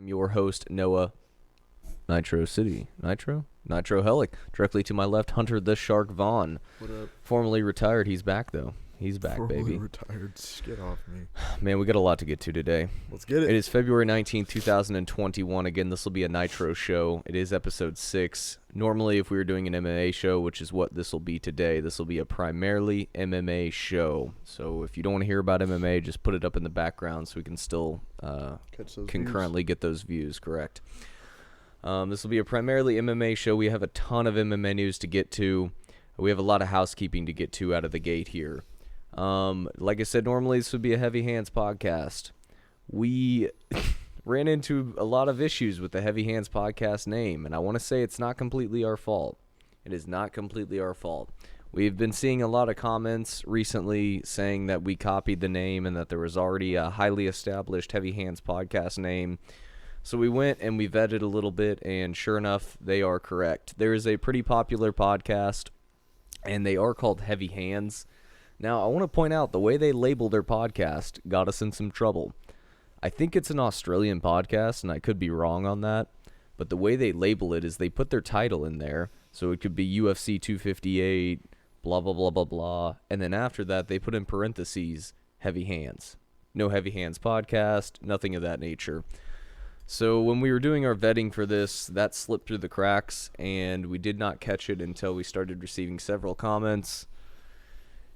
I'm your host, Noah Nitro City. Nitro Helic. Directly to my left, Hunter the Shark Vaughn. What up? Formerly retired. He's back, though. He's back, Formerly baby. retired. Get off me. Man, we got a lot to get to today. Let's get it. It is February 19th, 2021. Again, this will be a Nitro Show. It is episode 6. Normally, if we were doing an MMA show, which is what this will be today, this will be a primarily MMA show. So if you don't want to hear about MMA, just put it up in the background so we can still concurrently get those views, correct? This will be a primarily MMA show. We have a ton of MMA news to get to. We have a lot of housekeeping to get to out of the gate here. Like I said, normally this would be a Heavy Hands podcast. We ran into a lot of issues with the Heavy Hands podcast name, and I want to say it's not completely our fault. It is not completely our fault. We've been seeing a lot of comments recently saying that we copied the name and that there was already a highly established Heavy Hands podcast name. So we went and we vetted a little bit, and sure enough, they are correct. There is a pretty popular podcast, and they are called Heavy Hands. Now, I want to point out the way they label their podcast got us in some trouble. I think it's an Australian podcast, and I could be wrong on that, but the way they label it is they put their title in there, so it could be UFC 258, blah, blah, blah, blah, blah, and then after that, they put in parentheses, Heavy Hands. No Heavy Hands podcast, nothing of that nature. So when we were doing our vetting for this, that slipped through the cracks, and we did not catch it until we started receiving several comments.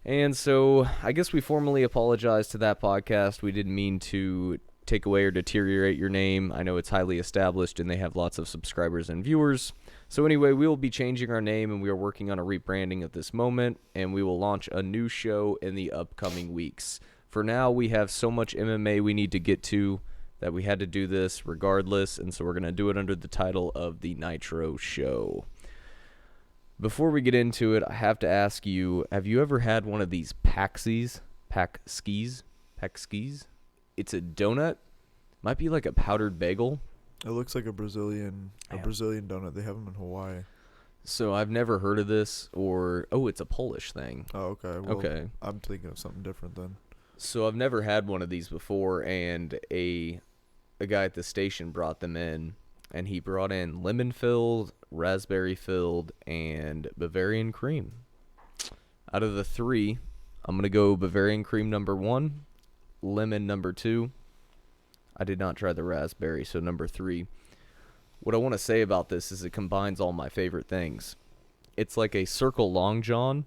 And so I guess we formally apologize to that podcast. We didn't mean to take away or deteriorate your name. I know it's highly established and they have lots of subscribers and viewers. So anyway, we will be changing our name, and we are working on a rebranding at this moment, and we will launch a new show in the upcoming weeks. For now, we have so much MMA we need to get to that we had to do this regardless, and so we're going to do it under the title of the Nitro Show. Before we get into it, I have to ask you, have you ever had one of these Pączkis? It's a donut. Might be like a powdered bagel. It looks like a Brazilian donut. They have them in Hawaii. So I've never heard of this, or it's a Polish thing. Oh, okay. Well, okay. I'm thinking of something different then. So I've never had one of these before, and a guy at the station brought them in, and he brought in lemon-filled, raspberry-filled, and Bavarian cream. Out of the three, I'm going to go Bavarian cream number 1, lemon number 2. I did not try the raspberry, so number 3. What I want to say about this is it combines all my favorite things. It's like a circle long john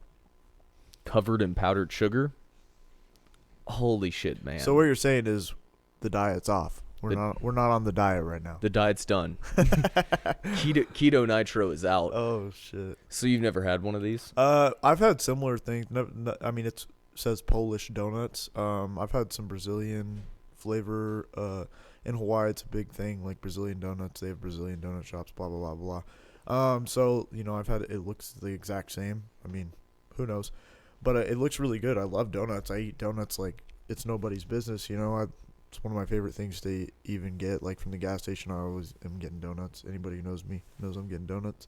covered in powdered sugar. Holy shit, man. So what you're saying is the diet's off. We're not on the diet right now. The diet's done. Keto Nitro is out. Oh shit. So you've never had one of these? I've had similar things. I mean, it says Polish donuts. I've had some Brazilian flavor. In Hawaii, it's a big thing. Like Brazilian donuts, they have Brazilian donut shops. Blah blah blah blah. So I've had it. It looks the exact same. I mean, who knows? But it looks really good. I love donuts. I eat donuts like it's nobody's business. It's one of my favorite things to even get. Like from the gas station, I always am getting donuts. Anybody who knows me knows I'm getting donuts.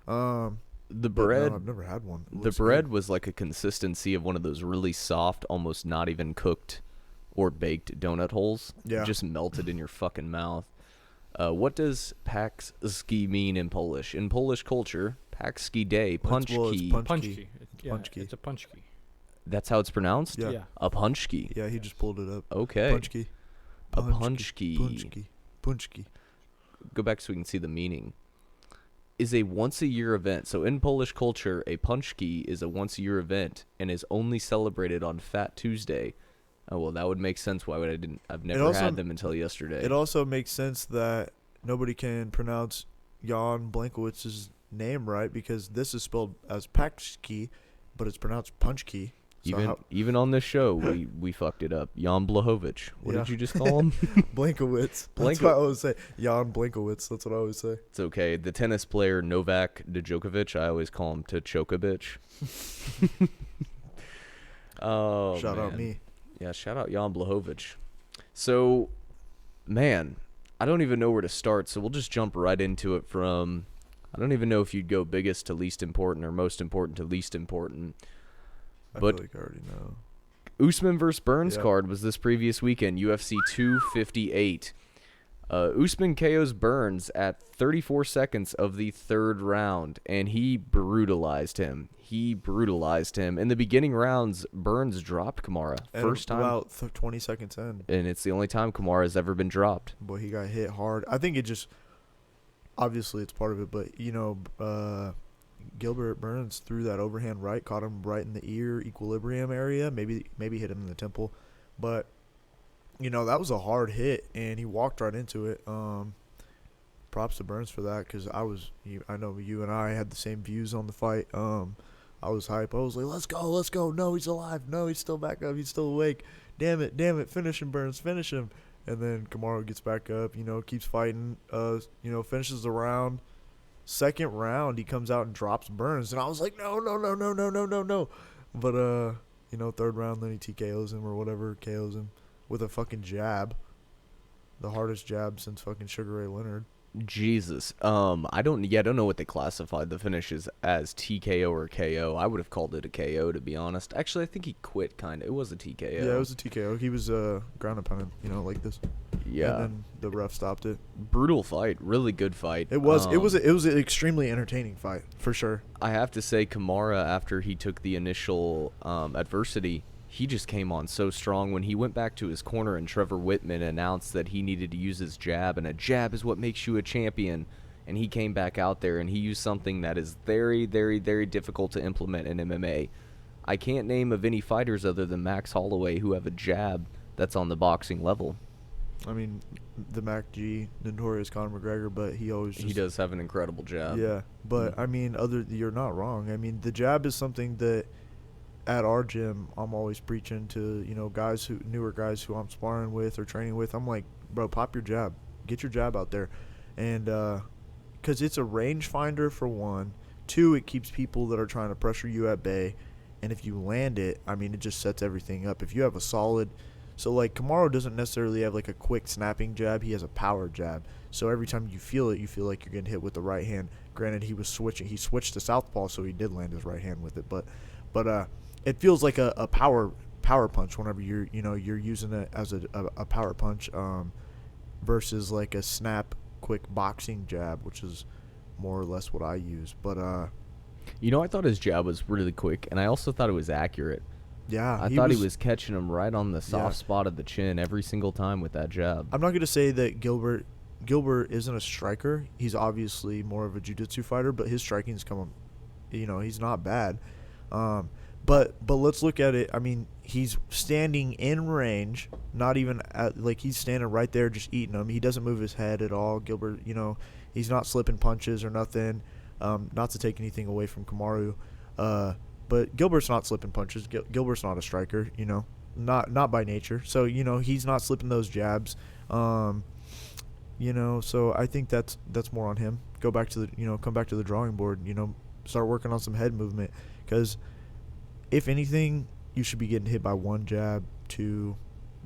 The bread. No, I've never had one. The bread was like a consistency of one of those really soft, almost not even cooked or baked donut holes. Yeah. Just melted in your fucking mouth. What does Pączki mean in Polish? In Polish culture, Pączki Day, Pączki. Pączki. Yeah, Pączki. it's a Pączki. That's how it's pronounced? Yeah. A Pączki. Yeah, he just pulled it up. Okay. Pączki. A Pączki. Pączki. Go back so we can see the meaning. Is a once-a-year event. So in Polish culture, a Pączki is a once-a-year event and is only celebrated on Fat Tuesday. Oh, well, that would make sense. Why would I've never had them until yesterday. It also makes sense that nobody can pronounce Jan Blankowicz's name right, because this is spelled as Pączki, but it's pronounced Pączki. Even on this show, we fucked it up. Jan Blachowicz. What did you just call him? Blankowicz. That's what I always say. Jan Blankowicz. That's what I always say. It's okay. The tennis player Novak Djokovic, I always call him Tchokovic. Oh, shout man. out me. Yeah, shout out Jan Blachowicz. So, man, I don't even know where to start, so we'll just jump right into it from... I don't even know if you'd go biggest to least important or most important to least important. I feel like I already know. Usman vs. Burns card was this previous weekend, UFC 258. Usman KOs Burns at 34 seconds of the third round, and he brutalized him. In the beginning rounds, Burns dropped Kamara. First time. About 20 seconds in. And it's the only time Kamara has ever been dropped. Boy, he got hit hard. I think it just, obviously it's part of it, but, Gilbert Burns threw that overhand right, caught him right in the ear equilibrium area, maybe hit him in the temple. But, that was a hard hit, and he walked right into it. Props to Burns for that, because I know you and I had the same views on the fight. I was hype. I was like, let's go. No, he's alive. No, he's still back up. He's still awake. Damn it. Finish him, Burns. Finish him. And then Kamara gets back up, keeps fighting, finishes the round. Second round, he comes out and drops Burns. And I was like, no. But, third round, then he TKOs him or whatever, KOs him with a fucking jab. The hardest jab since fucking Sugar Ray Leonard. Jesus. I don't know what they classified the finishes as, TKO or KO. I would have called it a KO, to be honest. Actually, I think he quit, kind of. It was a TKO. Yeah, it was a TKO. He was ground opponent, like this. Yeah. And then the ref stopped it. Brutal fight. Really good fight. It was. It was an extremely entertaining fight, for sure. I have to say, Kamara, after he took the initial adversity, he just came on so strong when he went back to his corner and Trevor Whitman announced that he needed to use his jab, and a jab is what makes you a champion. And he came back out there and he used something that is very, very, very difficult to implement in MMA. I can't name of any fighters other than Max Holloway who have a jab that's on the boxing level. I mean, the Mac G, notorious Conor McGregor, but he does have an incredible jab. Yeah, but I mean, you're not wrong. I mean, the jab is something that at our gym, I'm always preaching to, newer guys who I'm sparring with or training with. I'm like, bro, pop your jab. Get your jab out there. And because it's a range finder, for one. Two, it keeps people that are trying to pressure you at bay. And if you land it, I mean, it just sets everything up. If you have a solid... So, like, Kamara doesn't necessarily have, like, a quick snapping jab. He has a power jab. So every time you feel it, you feel like you're getting hit with the right hand. Granted, he switched to southpaw, so he did land his right hand with it. But it feels like a power punch whenever you're using it as a power punch, versus like a snap quick boxing jab, which is more or less what I use. But I thought his jab was really quick, and I also thought it was accurate. Yeah, I thought he was catching him right on the soft spot of the chin every single time with that jab. I'm not going to say that Gilbert isn't a striker. He's obviously more of a jiu-jitsu fighter, but his striking's coming. He's not bad. But let's look at it. I mean, he's standing in range, not even he's standing right there just eating them. He doesn't move his head at all. Gilbert, he's not slipping punches or nothing. Not to take anything away from Kamaru. But Gilbert's not slipping punches. Gilbert's not a striker, not by nature. So, he's not slipping those jabs. So I think that's more on him. Come back to the drawing board, start working on some head movement, because if anything, you should be getting hit by one jab, two,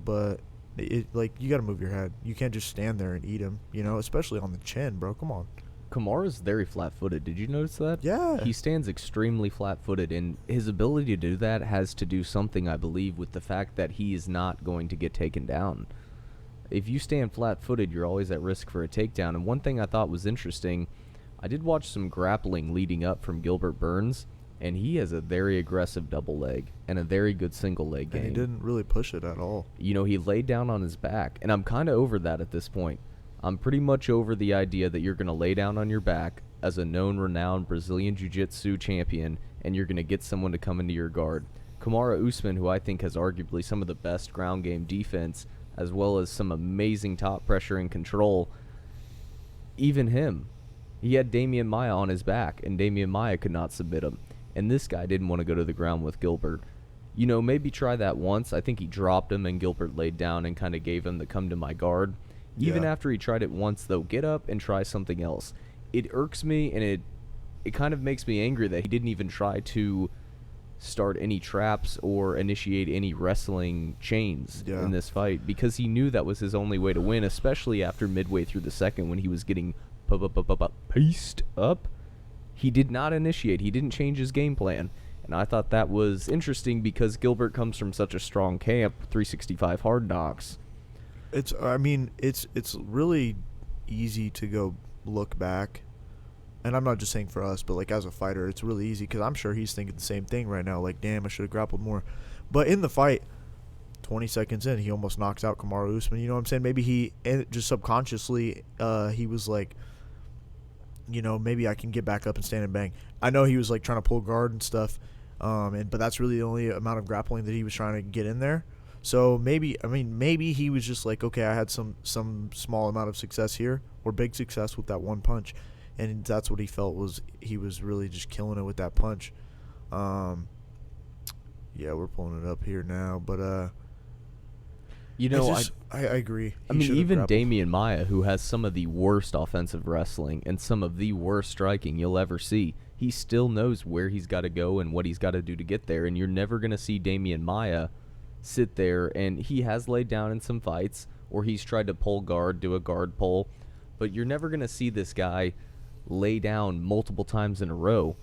but you got to move your head. You can't just stand there and eat him, especially on the chin, bro. Come on. Kamara's very flat-footed. Did you notice that? Yeah. He stands extremely flat-footed, and his ability to do that has to do something, I believe, with the fact that he is not going to get taken down. If you stand flat-footed, you're always at risk for a takedown. And one thing I thought was interesting, I did watch some grappling leading up from Gilbert Burns, and he has a very aggressive double leg and a very good single leg game. And he didn't really push it at all. He laid down on his back, and I'm kind of over that at this point. I'm pretty much over the idea that you're going to lay down on your back as a known, renowned Brazilian Jiu-Jitsu champion, and you're going to get someone to come into your guard. Kamara Usman, who I think has arguably some of the best ground game defense, as well as some amazing top pressure and control, even him, he had Damian Maia on his back, and Damian Maia could not submit him. And this guy didn't want to go to the ground with Gilbert. Maybe try that once. I think he dropped him, and Gilbert laid down and kind of gave him the come to my guard. Even after he tried it once, though, get up and try something else. It irks me, and it kind of makes me angry that he didn't even try to start any traps or initiate any wrestling chains in this fight, because he knew that was his only way to win, especially after midway through the second when he was getting paced up. He did not initiate. He didn't change his game plan. And I thought that was interesting because Gilbert comes from such a strong camp, 365 Hard Knocks. I mean, it's really easy to go look back, and I'm not just saying for us, but like as a fighter, it's really easy because I'm sure he's thinking the same thing right now. Like, damn, I should have grappled more. But in the fight, 20 seconds in, he almost knocks out Kamara Usman. You know what I'm saying? Maybe he just subconsciously, he was like, you know, maybe I can get back up and stand and bang. I know he was like trying to pull guard and stuff, but that's really the only amount of grappling that he was trying to get in there. So maybe he was just like, okay, I had some small amount of success here or big success with that one punch, and that's what he felt was he was really just killing it with that punch. Yeah, we're pulling it up here now, but You know, I agree. I mean, even Damian Maia, who has some of the worst offensive wrestling and some of the worst striking you'll ever see, he still knows where he's got to go and what he's got to do to get there. And you're never going to see Damian Maia sit there, and he has laid down in some fights, or he's tried to pull guard, do a guard pull, but you're never going to see this guy lay down multiple times in a row.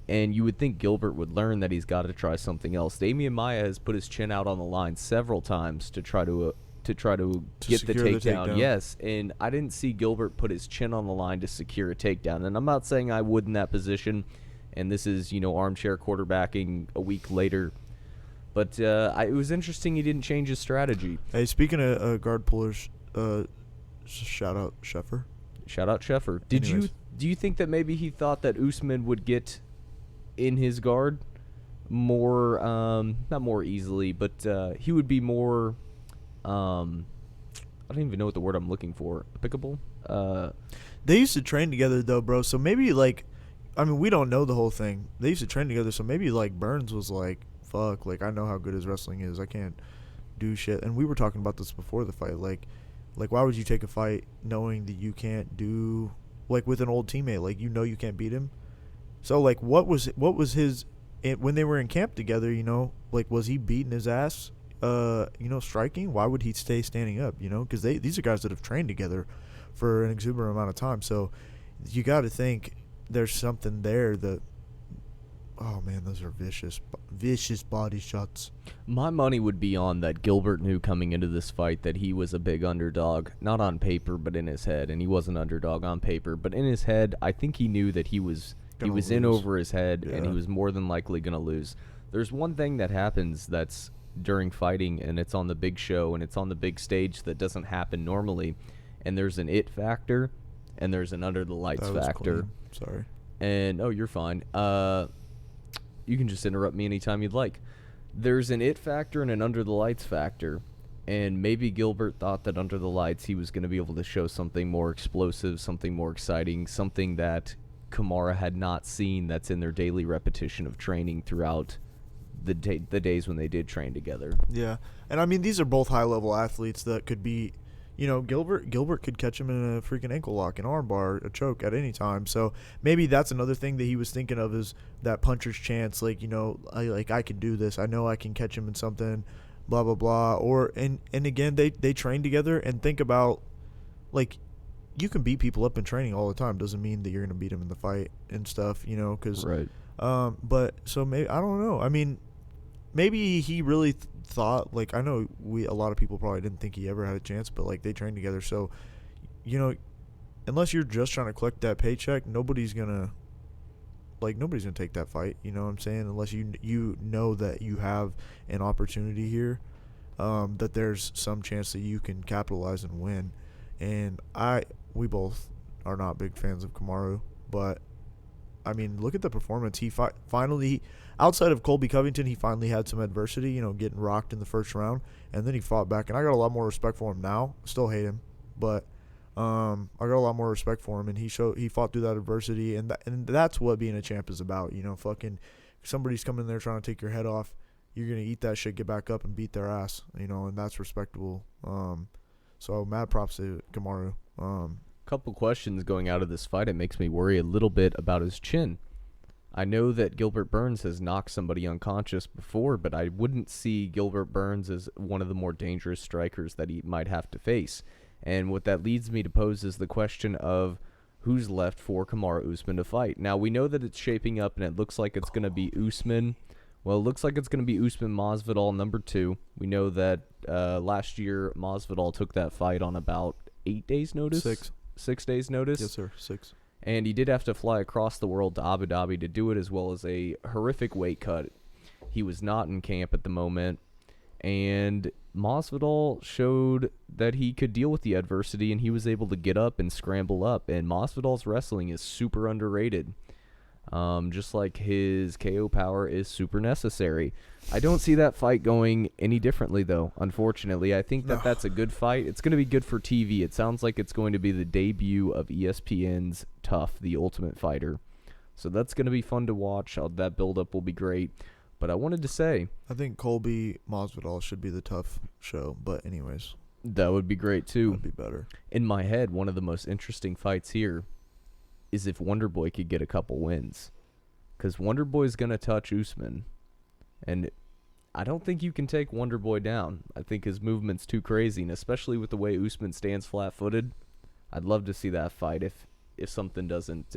And you would think Gilbert would learn that he's got to try something else. Damian Maia has put his chin out on the line several times to try to get the takedown. Yes, and I didn't see Gilbert put his chin on the line to secure a takedown. And I'm not saying I would in that position, and this is, armchair quarterbacking a week later. But it was interesting he didn't change his strategy. Hey, speaking of guard pullers, shout out Sheffer. Shout out Sheffer. Do you think that maybe he thought that Usman would get in his guard more, not more easily, but he would be more, I don't even know what the word I'm looking for, applicable? They used to train together, though, bro, so maybe, we don't know the whole thing. They used to train together, so maybe, Burns was like, fuck, I know how good his wrestling is. I can't do shit. And we were talking about this before the fight. Like, why would you take a fight knowing that you can't do, with an old teammate? You can't beat him. So, what was his, when they were in camp together, was he beating his ass, striking? Why would he stay standing up, Because these are guys that have trained together for an exuberant amount of time. So, you got to think there's something there that, oh, man, those are vicious body shots. My money would be on that Gilbert knew coming into this fight that he was a big underdog, not on paper, but in his head. And he was an underdog on paper, but in his head, I think he knew that he was in over his head, and he was more than likely going to lose. There's one thing that happens that's during fighting, and it's on the big show, and it's on the big stage that doesn't happen normally. And there's an it factor, and there's an under the lights factor. Clean. Sorry. And, you're fine. You can just interrupt me anytime you'd like. There's an it factor and an under the lights factor. And maybe Gilbert thought that under the lights he was going to be able to show something more explosive, something more exciting, something that Kamara had not seen that's in their daily repetition of training throughout the days when they did train together. Yeah. And, these are both high-level athletes that could be, Gilbert could catch him in a freaking ankle lock, an arm bar, a choke at any time. So maybe that's another thing that he was thinking of is that puncher's chance, I can do this. I know I can catch him in something, blah, blah, blah. And again, they train together, and think about, you can beat people up in training all the time. Doesn't mean that you're going to beat them in the fight and stuff, because right. But so maybe, I don't know. Maybe he really thought, I know a lot of people probably didn't think he ever had a chance, but they trained together. So, unless you're just trying to collect that paycheck, nobody's gonna take that fight. You know what I'm saying? Unless you know that you have an opportunity here, that there's some chance that you can capitalize and win. And we both are not big fans of Kamaru, but look at the performance. He finally, outside of Colby Covington, he finally had some adversity, getting rocked in the first round, and then he fought back. And I got a lot more respect for him now. Still hate him, but I got a lot more respect for him, and he fought through that adversity, and that's what being a champ is about. Fucking somebody's coming in there trying to take your head off, you're gonna eat that shit, get back up, and beat their ass. And that's respectable. So mad props to Kamaru. Couple questions going out of this fight. It makes me worry a little bit about his chin. I know that Gilbert Burns has knocked somebody unconscious before, but I wouldn't see Gilbert Burns as one of the more dangerous strikers that he might have to face. And what that leads me to pose is the question of who's left for Kamara Usman to fight. Now, we know that it's shaping up, and it looks like it's going to be Usman Well, it looks like it's going to be Usman Masvidal number 2. We know that last year Masvidal took that fight on about 8 days' notice? 6. 6 days' notice? Yes, sir. 6. And he did have to fly across the world to Abu Dhabi to do it, as well as a horrific weight cut. He was not in camp at the moment. And Masvidal showed that he could deal with the adversity, and he was able to get up and scramble up. And Masvidal's wrestling is super underrated. Just like his KO power is super necessary. I don't see that fight going any differently, though, unfortunately. I think that that's a good fight. It's going to be good for TV. It sounds like it's going to be the debut of ESPN's Tough, the Ultimate Fighter. So that's going to be fun to watch. That build-up will be great. But I wanted to say, I think Colby Masvidal should be the Tough show. But anyways, that would be great, too. That would be better. In my head, one of the most interesting fights here is if Wonderboy could get a couple wins. Because Wonderboy's going to touch Usman. And I don't think you can take Wonderboy down. I think his movement's too crazy. And especially with the way Usman stands flat-footed, I'd love to see that fight if something doesn't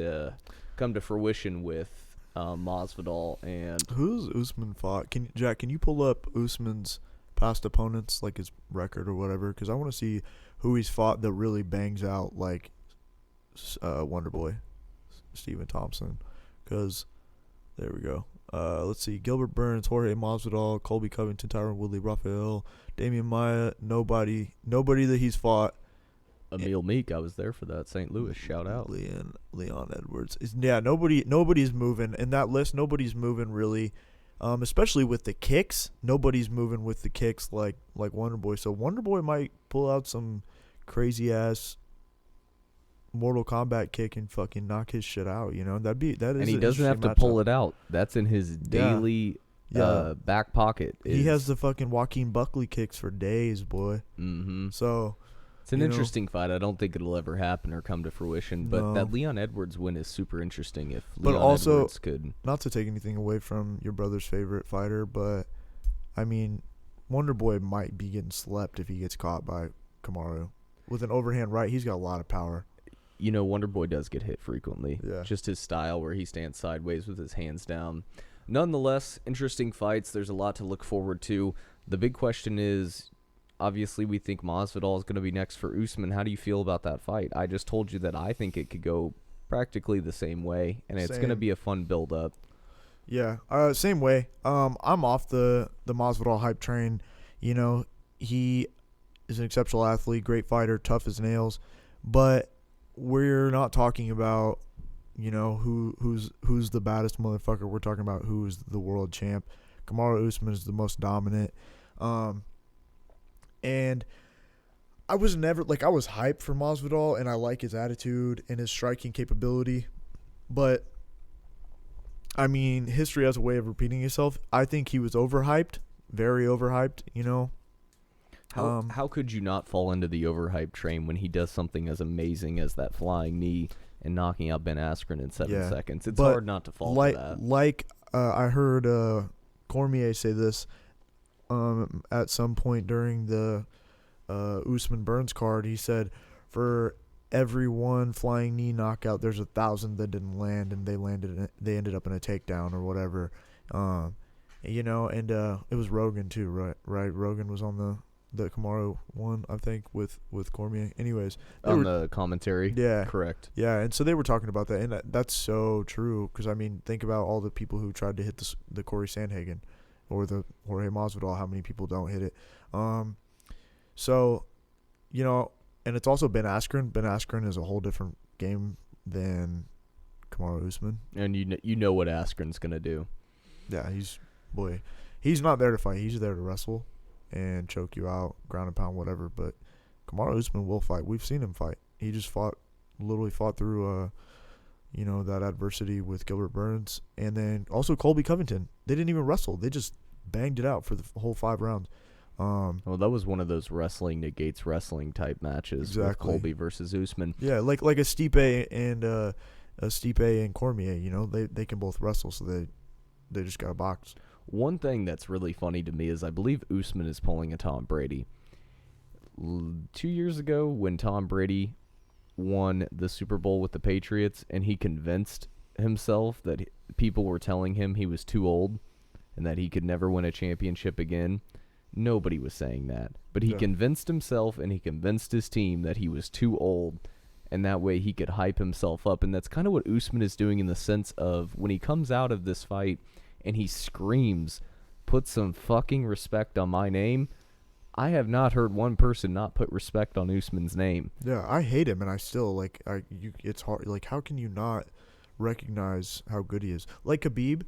come to fruition with Masvidal. And who's Usman fought? Jack, can you pull up Usman's past opponents, like his record or whatever? Because I want to see who he's fought that really bangs out like Wonderboy, Stephen Thompson. Because there we go. Let's see. Gilbert Burns, Jorge Masvidal, Colby Covington, Tyron Woodley, Rafael, Damian Maia. Nobody that he's fought. Emil Meek, I was there for that. St. Louis, shout out. Leon Edwards. Nobody's moving. In that list, nobody's moving really. Especially with the kicks. Nobody's moving with the kicks like Wonderboy. So Wonderboy might pull out some crazy-ass Mortal Kombat kick and fucking knock his shit out, you know? That is. And he doesn't have to pull it out. That's in his daily back pocket. He has the fucking Joaquin Buckley kicks for days, boy. Mm-hmm. So it's an interesting fight. I don't think it'll ever happen or come to fruition. But that Leon Edwards win is super interesting. If Leon Edwards could, not to take anything away from your brother's favorite fighter, but I mean, Wonderboy might be getting slept if he gets caught by Kamara with an overhand right. He's got a lot of power. You know, Wonderboy does get hit frequently. Yeah. Just his style where he stands sideways with his hands down. Nonetheless, interesting fights. There's a lot to look forward to. The big question is, obviously, we think Masvidal is going to be next for Usman. How do you feel about that fight? I just told you that I think it could go practically the same way, and it's going to be a fun build-up. Yeah, same way. I'm off the Masvidal hype train. You know, he is an exceptional athlete, great fighter, tough as nails, but we're not talking about, you know, who's the baddest motherfucker. We're talking about who's the world champ. Kamara Usman is the most dominant. And I was hyped for Masvidal, and I like his attitude and his striking capability. But, I mean, history has a way of repeating itself. I think he was overhyped, very overhyped, you know. How could you not fall into the overhyped train when he does something as amazing as that flying knee and knocking out Ben Askren in 7 seconds? It's hard not to fall for that. I heard Cormier say this at some point during the Usman Burns card. He said, for every one flying knee knockout, there's 1,000 that didn't land, and they ended up in a takedown or whatever. You know, and it was Rogan too, right? Rogan was on the Kamara one, I think, with Cormier. Anyways, the commentary. Yeah, correct. Yeah, and so they were talking about that, and that's so true. Because I mean, think about all the people who tried to hit the Corey Sandhagen or the Jorge Masvidal. How many people don't hit it? So, you know, and it's also Ben Askren. Ben Askren is a whole different game than Kamara Usman. And you know what Askren's gonna do. Yeah, he's not there to fight. He's there to wrestle and choke you out, ground and pound, whatever. But Kamara Usman will fight. We've seen him fight. He just literally fought through, you know, that adversity with Gilbert Burns. And then also Colby Covington. They didn't even wrestle. They just banged it out for the whole 5 rounds. Well, that was one of those wrestling negates wrestling type matches. Exactly. With Colby versus Usman. Yeah, like a Stipe and Cormier. You know, they can both wrestle, so they just got a box. One thing that's really funny to me is I believe Usman is pulling a Tom Brady. 2 years ago, when Tom Brady won the Super Bowl with the Patriots, and he convinced himself that people were telling him he was too old and that he could never win a championship again. Nobody was saying that. But he convinced himself and he convinced his team that he was too old, and that way he could hype himself up. And that's kind of what Usman is doing in the sense of when he comes out of this fight and he screams, "Put some fucking respect on my name." I have not heard one person not put respect on Usman's name. Yeah, I hate him, and I still, like, it's hard. Like, how can you not recognize how good he is? Like Khabib.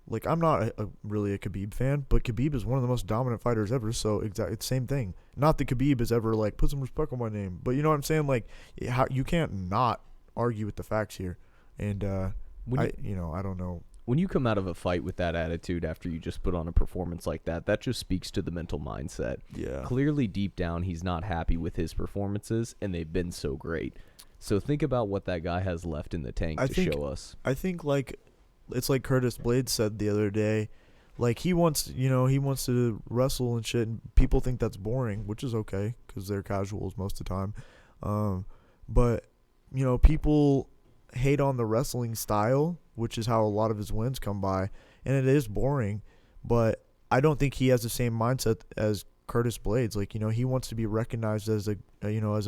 Like, I'm not really a Khabib fan, but Khabib is one of the most dominant fighters ever, so it's the same thing. Not that Khabib is ever, like, put some respect on my name, but you know what I'm saying? Like, how you can't not argue with the facts here. And, I don't know. When you come out of a fight with that attitude after you just put on a performance like that, that just speaks to the mental mindset. Yeah. Clearly, deep down, he's not happy with his performances, and they've been so great. So think about what that guy has left in the tank show us. I think, like, it's like Curtis Blaydes said the other day. Like, he wants to wrestle and shit, and people think that's boring, which is okay because they're casuals most of the time. But, people hate on the wrestling style, which is how a lot of his wins come by, and it is boring. But I don't think he has the same mindset as Curtis Blaydes. Like, he wants to be recognized as a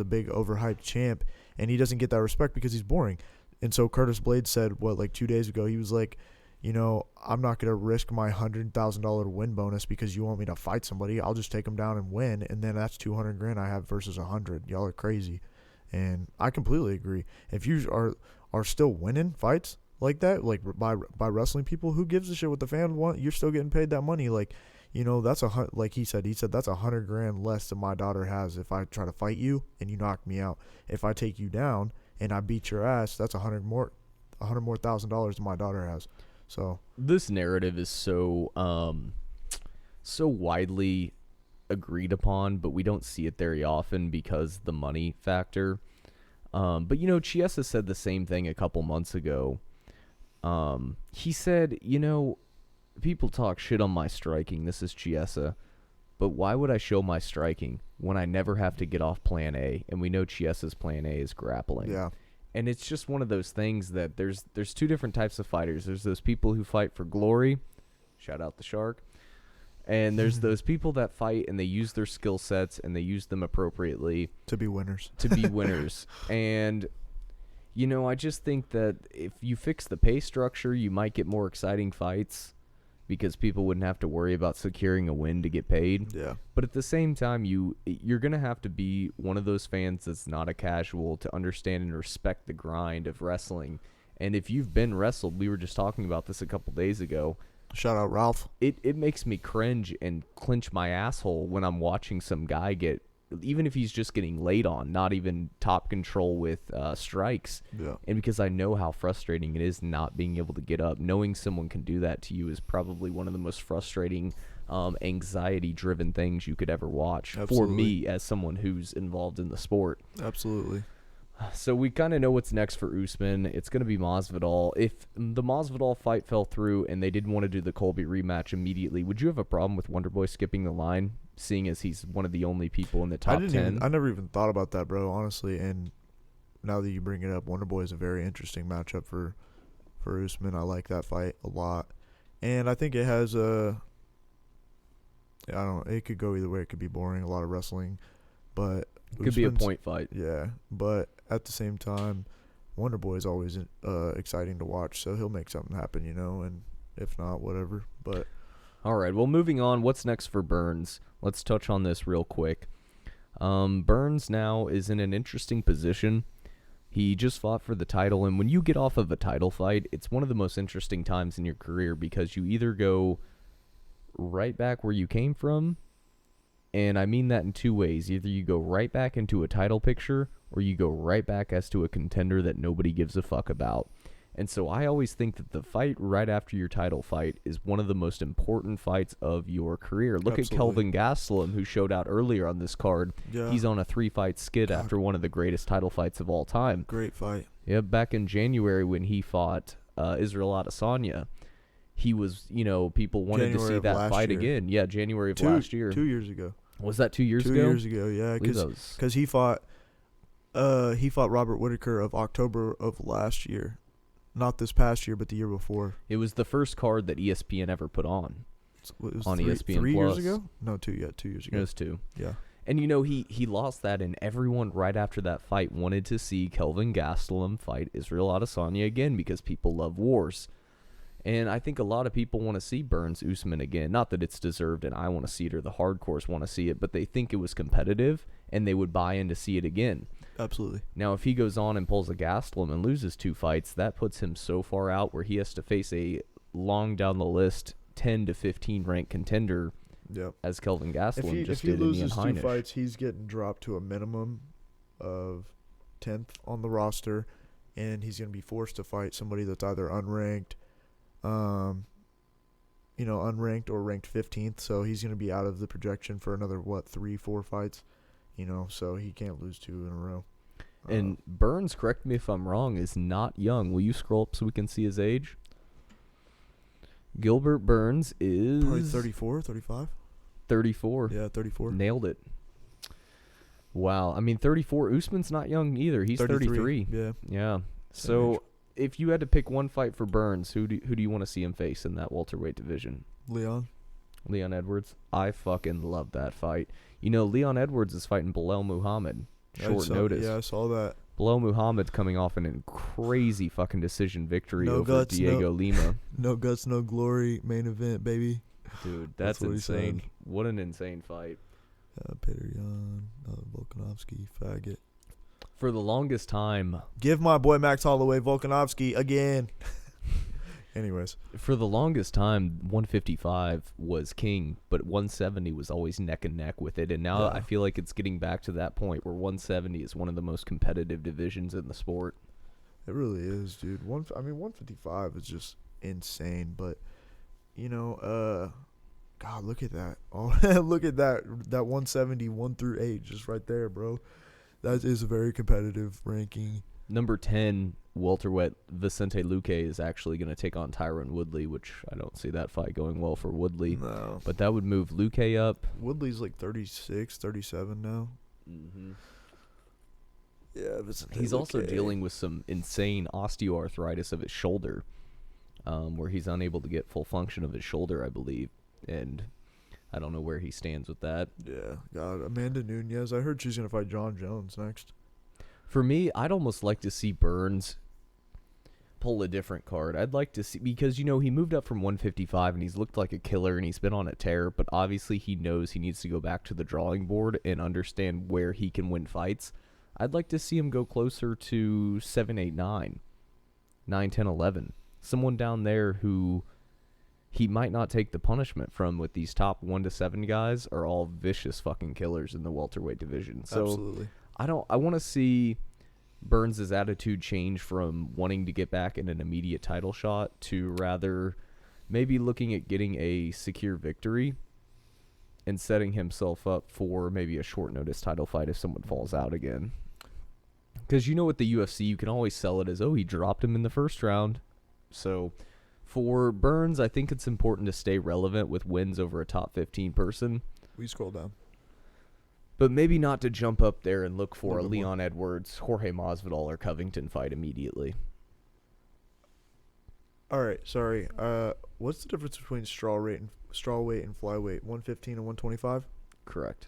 big overhyped champ, and he doesn't get that respect because he's boring. And so Curtis Blaydes said, 2 days ago, he was like, I'm not going to risk my $100,000 win bonus because you want me to fight somebody. I'll just take him down and win, and then that's $200,000 I have versus $100,000. Y'all are crazy. And I completely agree. If you are still winning fights like that, like by wrestling people, who gives a shit what the fan want? You're still getting paid that money. Like, that's like he said that's $100,000 less than my daughter has if I try to fight you and you knock me out. If I take you down and I beat your ass, that's $100,000 more than my daughter has. So this narrative is so widely agreed upon, but we don't see it very often because the money factor. But Chiesa said the same thing a couple months ago. He said, people talk shit on my striking. This is Chiesa. But why would I show my striking when I never have to get off plan A? And we know Chiesa's plan A is grappling. Yeah. And it's just one of those things that there's two different types of fighters. There's those people who fight for glory. Shout out the Shark. And there's those people that fight and they use their skill sets and they use them appropriately. To be winners. And, I just think that if you fix the pay structure, you might get more exciting fights because people wouldn't have to worry about securing a win to get paid. Yeah. But at the same time, you're going to have to be one of those fans that's not a casual to understand and respect the grind of wrestling. And if you've been wrestled, we were just talking about this a couple days ago. Shout out Ralph. It makes me cringe and clench my asshole when I'm watching some guy get, even if he's just getting laid on, not even top control with strikes. Yeah. And because I know how frustrating it is not being able to get up, knowing someone can do that to you is probably one of the most frustrating, anxiety-driven things you could ever watch. Absolutely. For me as someone who's involved in the sport. Absolutely. So we kind of know what's next for Usman. It's going to be Masvidal. If the Masvidal fight fell through and they didn't want to do the Colby rematch immediately, would you have a problem with Wonderboy skipping the line, seeing as he's one of the only people in the top 10? I never even thought about that, bro, honestly. And now that you bring it up, Wonderboy is a very interesting matchup for Usman. I like that fight a lot. And I think it has it could go either way. It could be boring, a lot of wrestling, but It could be a point fight. Yeah, but at the same time, Wonderboy is always exciting to watch, so he'll make something happen, and if not, whatever. But all right, well, moving on, what's next for Burns? Let's touch on this real quick. Burns now is in an interesting position. He just fought for the title, and when you get off of a title fight, it's one of the most interesting times in your career because you either go right back where you came from, and I mean that in two ways. Either you go right back into a title picture or you go right back as to a contender that nobody gives a fuck about. And so I always think that the fight right after your title fight is one of the most important fights of your career. Look Absolutely. at Kelvin Gastelum, who showed out earlier on this card. Yeah. He's on a 3-fight skid after one of the greatest title fights of all time. Great fight. Yeah, back in January when he fought Israel Adesanya, he was, people wanted to see that fight again. Yeah, January of last year. 2 years ago. Was that 2 years ago? 2 years ago, yeah. Because he fought Robert Whittaker of October of last year. Not this past year, but the year before. It was the first card that ESPN ever put on. It was on ESPN 3 Plus. years ago? No, 2 years ago. It was 2. Yeah. And, he lost that, and everyone right after that fight wanted to see Kelvin Gastelum fight Israel Adesanya again because people love wars. And I think a lot of people want to see Burns Usman again. Not that it's deserved and I want to see it or the hardcores want to see it, but they think it was competitive and they would buy in to see it again. Absolutely. Now, if he goes on and pulls a Gastelum and loses 2 fights, that puts him so far out where he has to face a long down the list 10 to 15 ranked contender. Yep. As Kelvin Gastelum If he did in loses 2 Heinisch. fights, he's getting dropped to a minimum of 10th on the roster, and he's going to be forced to fight somebody that's either unranked, unranked or ranked 15th. So he's going to be out of the projection for another 3-4 fights. So he can't lose 2 in a row. And Burns, correct me if I'm wrong, is not young. Will you scroll up so we can see his age? Gilbert Burns is probably 34, 35. 34. Yeah, 34. Nailed it. Wow. I mean, 34. Usman's not young either. He's 33. Yeah. Yeah. Same So, age. if you had to pick one fight for Burns, who do you want to see him face in that welterweight division? Leon Edwards. I fucking love that fight. Leon Edwards is fighting Belal Muhammad. Short notice. Yeah, I saw that. Belal Muhammad's coming off an crazy fucking decision victory No over guts, Diego Lima. No guts, no glory. Main event, baby. Dude, that's what he insane. said. What an insane fight. Peter Yan, Volkanovski, faggot. For the longest time, Give my boy Max Holloway Volkanovski again. Anyways. For the longest time, 155 was king, but 170 was always neck and neck with it. And now I feel like it's getting back to that point where 170 is one of the most competitive divisions in the sport. It really is, dude. 155 is just insane. But, God, look at that. Oh, look at that 170, 1 through 8, just right there, bro. That is a very competitive ranking. Number 10, welterweight Vicente Luque is actually going to take on Tyron Woodley, which I don't see that fight going well for Woodley. No. But that would move Luque up. Woodley's like 36, 37 now. Mm-hmm. Yeah, Vicente He's also Luque. dealing with some insane osteoarthritis of his shoulder, where he's unable to get full function of his shoulder, I believe. And I don't know where he stands with that. Yeah, God, Amanda Nunes. I heard she's going to fight John Jones next. For me, I'd almost like to see Burns pull a different card. I'd like to see, because, he moved up from 155 and he's looked like a killer and he's been on a tear, but obviously he knows he needs to go back to the drawing board and understand where he can win fights. I'd like to see him go closer to 7, 8, 9, 9, 10, 11. Someone down there who he might not take the punishment from with these top 1 to 7 guys are all vicious fucking killers in the welterweight division. So Absolutely. I want to see Burns' attitude change from wanting to get back in an immediate title shot to rather maybe looking at getting a secure victory and setting himself up for maybe a short notice title fight if someone falls out again. Because with the UFC, you can always sell it as, oh, he dropped him in the first round. So for Burns, I think it's important to stay relevant with wins over a top 15 person. We scroll down. But maybe not to jump up there and look for a Little bit more. Leon Edwards, Jorge Masvidal, or Covington fight immediately. All right, sorry. What's the difference between strawweight and flyweight? 115 and 125? Correct.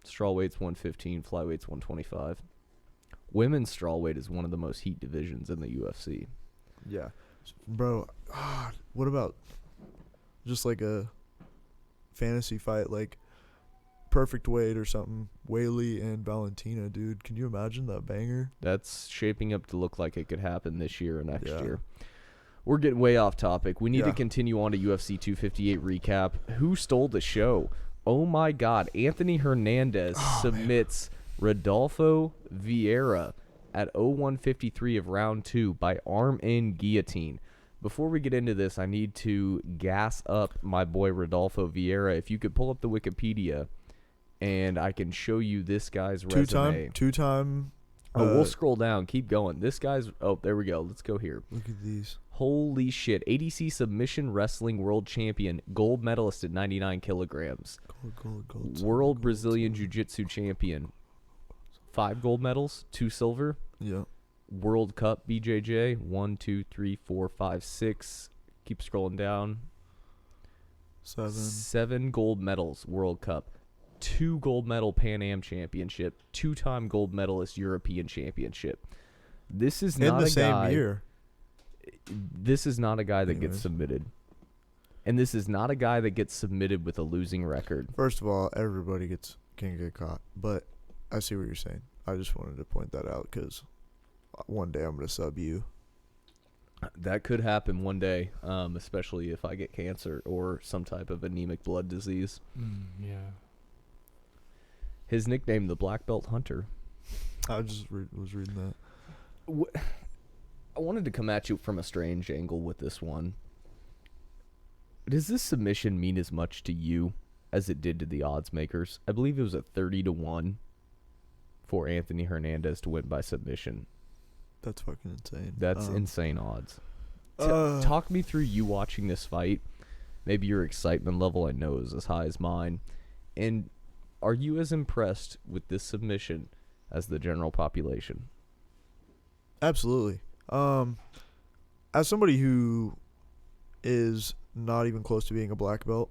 Strawweight's 115, flyweight's 125. Women's strawweight is one of the most heat divisions in the UFC. Yeah. Bro, what about just like a fantasy fight, like perfect weight or something? Whaley and Valentina, dude. Can you imagine that banger? That's shaping up to look like it could happen this year or next Yeah. year. We're getting way off topic. We need to Yeah. continue on to UFC 258 recap. Who stole the show? Oh my God. Anthony Hernandez submits Rodolfo Vieira at 0153 of round 2 by arm in guillotine. Before we get into this, I need to gas up my boy Rodolfo Vieira. If you could pull up the Wikipedia and I can show you this guy's resume. Two-time. We'll scroll down. Keep going. This guy's... Oh, there we go. Let's go here. Look at these. Holy shit. ADC Submission Wrestling World Champion. Gold medalist at 99 kilograms. Gold. World Brazilian Jiu-Jitsu Champion. 5 gold medals. 2 silver. Yeah. World Cup BJJ. 1, 2, 3, 4, 5, 6. Keep scrolling down. 7 gold medals World Cup. 2 gold medal Pan Am Championship. 2-time gold medalist European Championship. This is not in the a same guy. year. This is not a guy that gets Anyways. submitted. And this is not a guy that gets submitted with a losing record. First of all, everybody can get caught, but I see what you're saying. I just wanted to point that out because one day I'm gonna sub you. That could happen one day, especially if I get cancer or some type of anemic blood disease. Yeah. His nickname, the Black Belt Hunter. I just was reading that. I wanted to come at you from a strange angle with this one. Does this submission mean as much to you as it did to the odds makers? I believe it was a 30-1 for Anthony Hernandez to win by submission. That's fucking insane. That's insane odds. Talk me through you watching this fight. Maybe your excitement level, I know, is as high as mine. And are you as impressed with this submission as the general population? Absolutely. As somebody who is not even close to being a black belt,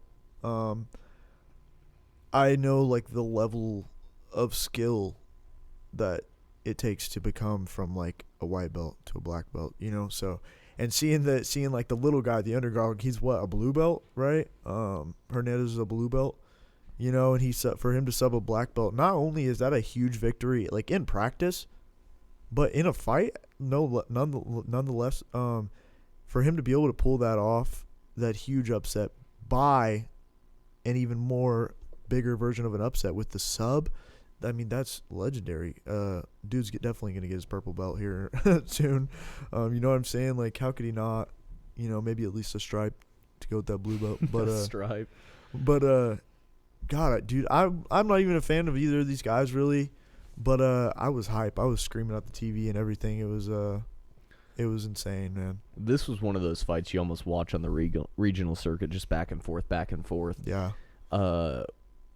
I know like the level of skill that it takes to become from like a white belt to a black belt, you know. So, and seeing like the little guy, the underdog, he's what, a blue belt, right? Hernandez is a blue belt, you know, and for him to sub a black belt, not only is that a huge victory, like in practice, but in a fight, nonetheless, for him to be able to pull that off, that huge upset by an even more bigger version of an upset with the sub, I mean, that's legendary. Dude's definitely going to get his purple belt here soon. You know what I'm saying? Like, how could he not, you know, maybe at least a stripe to go with that blue belt. But stripe. But, God, dude, I'm not even a fan of either of these guys, really. But I was hype. I was screaming at the TV and everything. It was insane, man. This was one of those fights you almost watch on the regional circuit, just back and forth, back and forth. Yeah.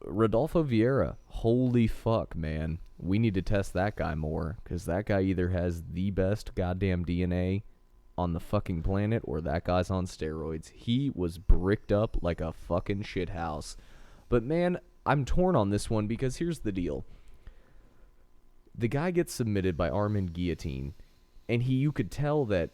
Rodolfo Vieira, holy fuck, man. We need to test that guy more, because that guy either has the best goddamn DNA on the fucking planet, or that guy's on steroids. He was bricked up like a fucking shithouse. But, man, I'm torn on this one, because here's the deal. The guy gets submitted by Armand Guillotine, and you could tell that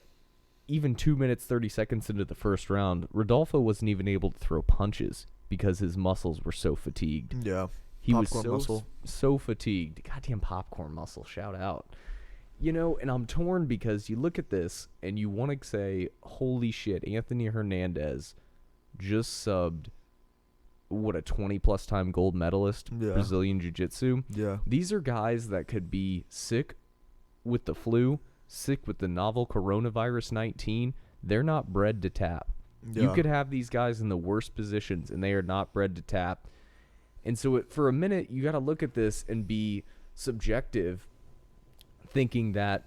even 2 minutes, 30 seconds into the first round, Rodolfo wasn't even able to throw punches because his muscles were so fatigued. Yeah. He Popcorn was muscle. so fatigued. Goddamn popcorn muscle. Shout out. You know, and I'm torn because you look at this and you want to say, holy shit, Anthony Hernandez just subbed, what, a 20-plus time gold medalist, Yeah. Brazilian Jiu-Jitsu. Yeah. These are guys that could be sick with the flu, sick with the novel coronavirus 19. They're not bred to tap. Yeah. You could have these guys in the worst positions, and they are not bred to tap. And so for a minute, you got to look at this and be subjective, thinking that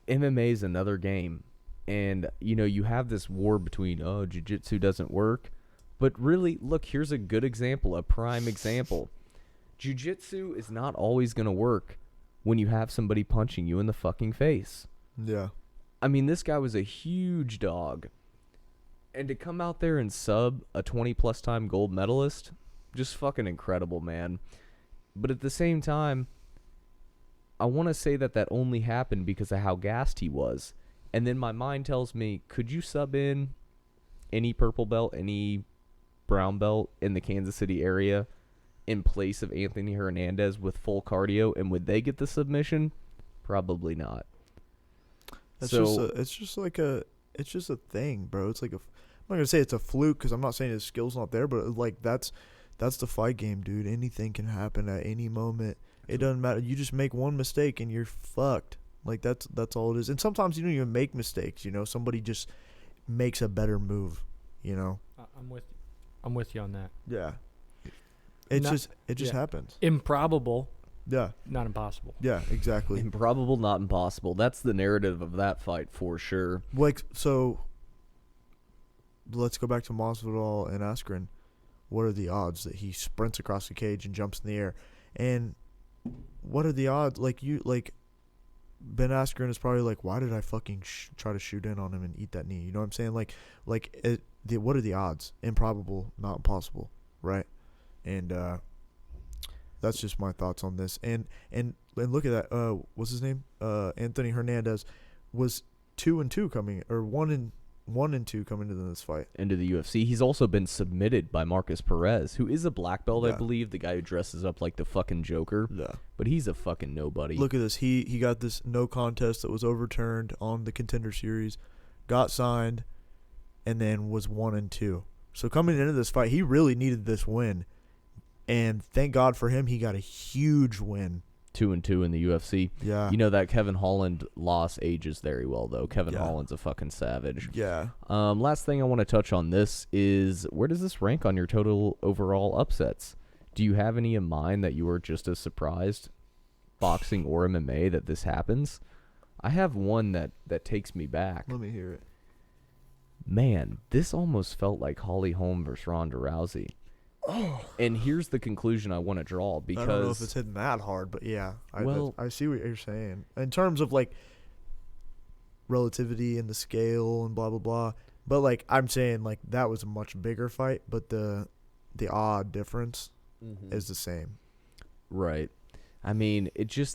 MMA is another game. And, you know, you have this war between, oh, jiu-jitsu doesn't work. But really, look, here's a good example, a prime example. Jiu-jitsu is not always going to work when you have somebody punching you in the fucking face. Yeah. I mean, this guy was a huge dog. And to come out there and sub a 20-plus time gold medalist, just fucking incredible, man. But at the same time, I want to say that only happened because of how gassed he was. And then my mind tells me, could you sub in any purple belt, any brown belt in the Kansas City area in place of Anthony Hernandez with full cardio, and would they get the submission? Probably not. It's just a thing, bro. It's like I'm not gonna say it's a fluke because I'm not saying his skill's not there, but like that's the fight game, dude. Anything can happen at any moment. It doesn't matter. You just make one mistake and you're fucked. Like that's all it is. And sometimes you don't even make mistakes. You know, somebody just makes a better move. You know. I'm with you on that. Yeah. It just happens. Improbable. Yeah. Not impossible. Yeah. Exactly. Improbable, not impossible. That's the narrative of that fight for sure. Like so. Let's go back to Masvidal and Askren. What are the odds that he sprints across the cage and jumps in the air? And what are the odds? Ben Askren is probably like, why did I fucking try to shoot in on him and eat that knee? You know what I'm saying? Like what are the odds? Improbable, not impossible, right? And that's just my thoughts on this. And look at that. What's his name? Anthony Hernandez was 2-2 coming, or 1-2 coming into this fight. Into the UFC. He's also been submitted by Marcus Perez, who is a black belt, I Yeah. believe, the guy who dresses up like the fucking Joker. Yeah. But he's a fucking nobody. Look at this. He got this no contest that was overturned on the Contender Series, got signed, and then was 1-2. So coming into this fight, he really needed this win. And thank God for him, he got a huge win. 2-2 in the UFC. Yeah. You know that Kevin Holland loss ages very well, though. Kevin Yeah. Holland's a fucking savage. Yeah. Last thing I want to touch on this is, where does this rank on your total overall upsets? Do you have any in mind that you were just as surprised, boxing or MMA, that this happens? I have one that takes me back. Let me hear it. Man, this almost felt like Holly Holm versus Ronda Rousey. Oh. And here's the conclusion I want to draw, because I don't know if it's hitting that hard, but yeah. Well- I see what you're saying. In terms of, like, relativity and the scale and blah, blah, blah. But, like, I'm saying, like, that was a much bigger fight, but the odd difference is the same. right. I mean,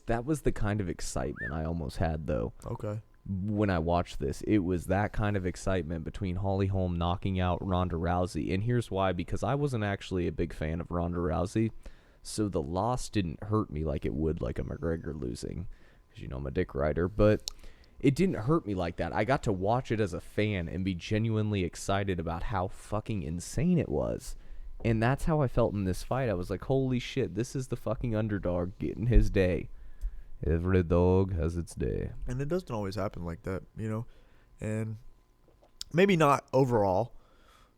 that was the kind of excitement I almost had, though. Okay. When I watched this, it was that kind of excitement between Holly Holm knocking out Ronda Rousey. And here's why: because I wasn't actually a big fan of Ronda Rousey, so the loss didn't hurt me like it would like a McGregor losing, because you know I'm a dick rider. But it didn't hurt me like that. I got to watch it as a fan and be genuinely excited about how fucking insane it was. And that's how I felt in this fight. I was like, holy shit, this is the fucking underdog getting his day. Every dog has its day. And it doesn't always happen like that, you know? And maybe not overall.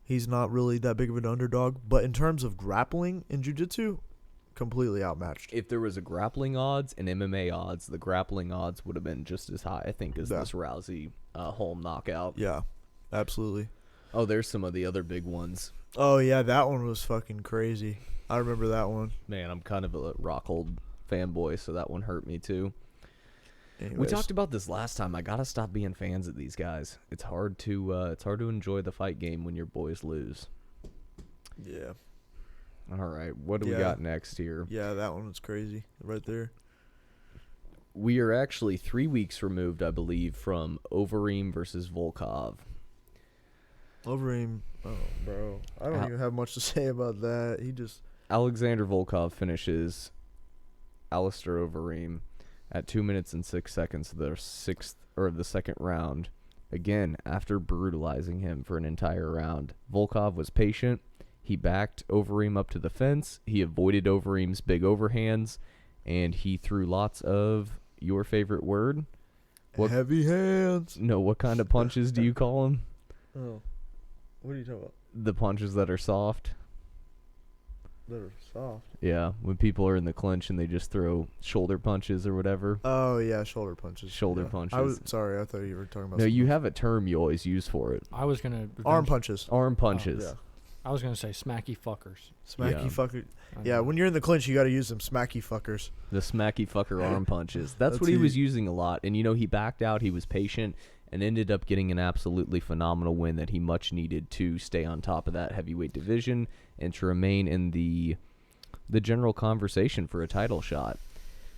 He's not really that big of an underdog. But in terms of grappling in jiu-jitsu, completely outmatched. If there was a grappling odds and MMA odds, the grappling odds would have been just as high, I think, as Yeah. this Rousey Holm knockout. Yeah, absolutely. Oh, there's some of the other big ones. Oh, yeah, that one was fucking crazy. I remember that one. Man, I'm kind of a Rockhold fanboy, so that one hurt me too. Anyways, We talked about this last time. I gotta stop being fans of these guys. It's hard to enjoy the fight game when your boys lose. Yeah. All right, what do we Yeah. got next here? Yeah, that one was crazy right there. We are actually 3 weeks removed, I believe, from Overeem versus Volkov. Overeem, oh, bro. I don't even have much to say about that. He just... Alexander Volkov finishes Alistair Overeem at 2 minutes and 6 seconds of the second round. Again, after brutalizing him for an entire round. Volkov was patient. He backed Overeem up to the fence. He avoided Overeem's big overhands, and he threw lots of your favorite word. What- Heavy hands. No, what kind of punches do you call them? Oh. What are you talking about? The punches that are soft. They're soft. Yeah, when people are in the clinch and they just throw shoulder punches or whatever. Oh, yeah, shoulder punches. Shoulder Yeah. punches. I was sorry, I thought you were talking about No, you something have a term you always use for it. I was gonna arm punches. Arm punches. Yeah. I was gonna say smacky fuckers. Smacky Yeah. fucker. I Yeah, know. when you're in the clinch, you got to use them smacky fuckers. The smacky fucker arm punches. That's That's what he it. was using a lot. And, you know, he backed out. He was patient and ended up getting an absolutely phenomenal win that he much needed to stay on top of that heavyweight division and to remain in the general conversation for a title shot.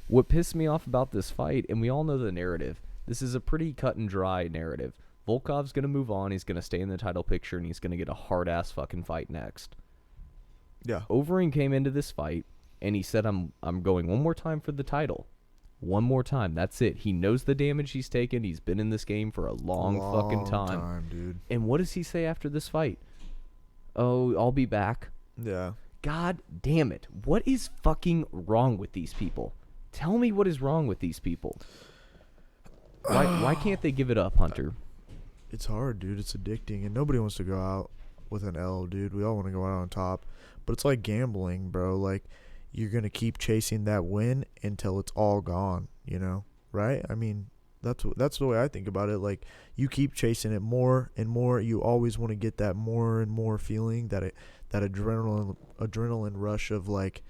What pissed me off about this fight, and we all know the narrative, this is a pretty cut and dry narrative. Volkov's going to move on. He's going to stay in the title picture, and he's going to get a hard-ass fucking fight next. Yeah. Overeem came into this fight, and he said, I'm going one more time for the title. One more time. That's it. He knows the damage he's taken. He's been in this game for a long fucking time. Dude. And what does he say after this fight? Oh, I'll be back. Yeah. God damn it. What is fucking wrong with these people? Tell me what is wrong with these people. Why can't they give it up, Hunter? It's hard, dude. It's addicting, and nobody wants to go out with an L, dude. We all want to go out on top, but it's like gambling, bro. Like, you're gonna keep chasing that win until it's all gone, you know? Right? I mean, that's the way I think about it. Like, you keep chasing it more and more. You always want to get that more and more feeling, that adrenaline rush of, like,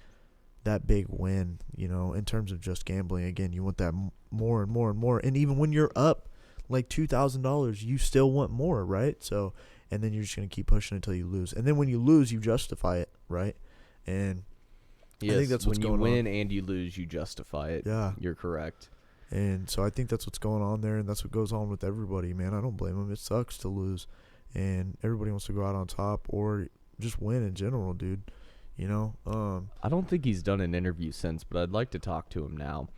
that big win, in terms of just gambling. Again, you want that more and more and more. And even when you're up like $2,000, you still want more, right? So, and then you're just going to keep pushing until you lose. And then when you lose, you justify it, right? And yes, I think that's what's going on. When you win and you lose, you justify it. Yeah. You're correct. And so I think that's what's going on there, and that's what goes on with everybody, man. I don't blame them. It sucks to lose, and everybody wants to go out on top or just win in general, dude. I don't think he's done an interview since, but I'd like to talk to him now,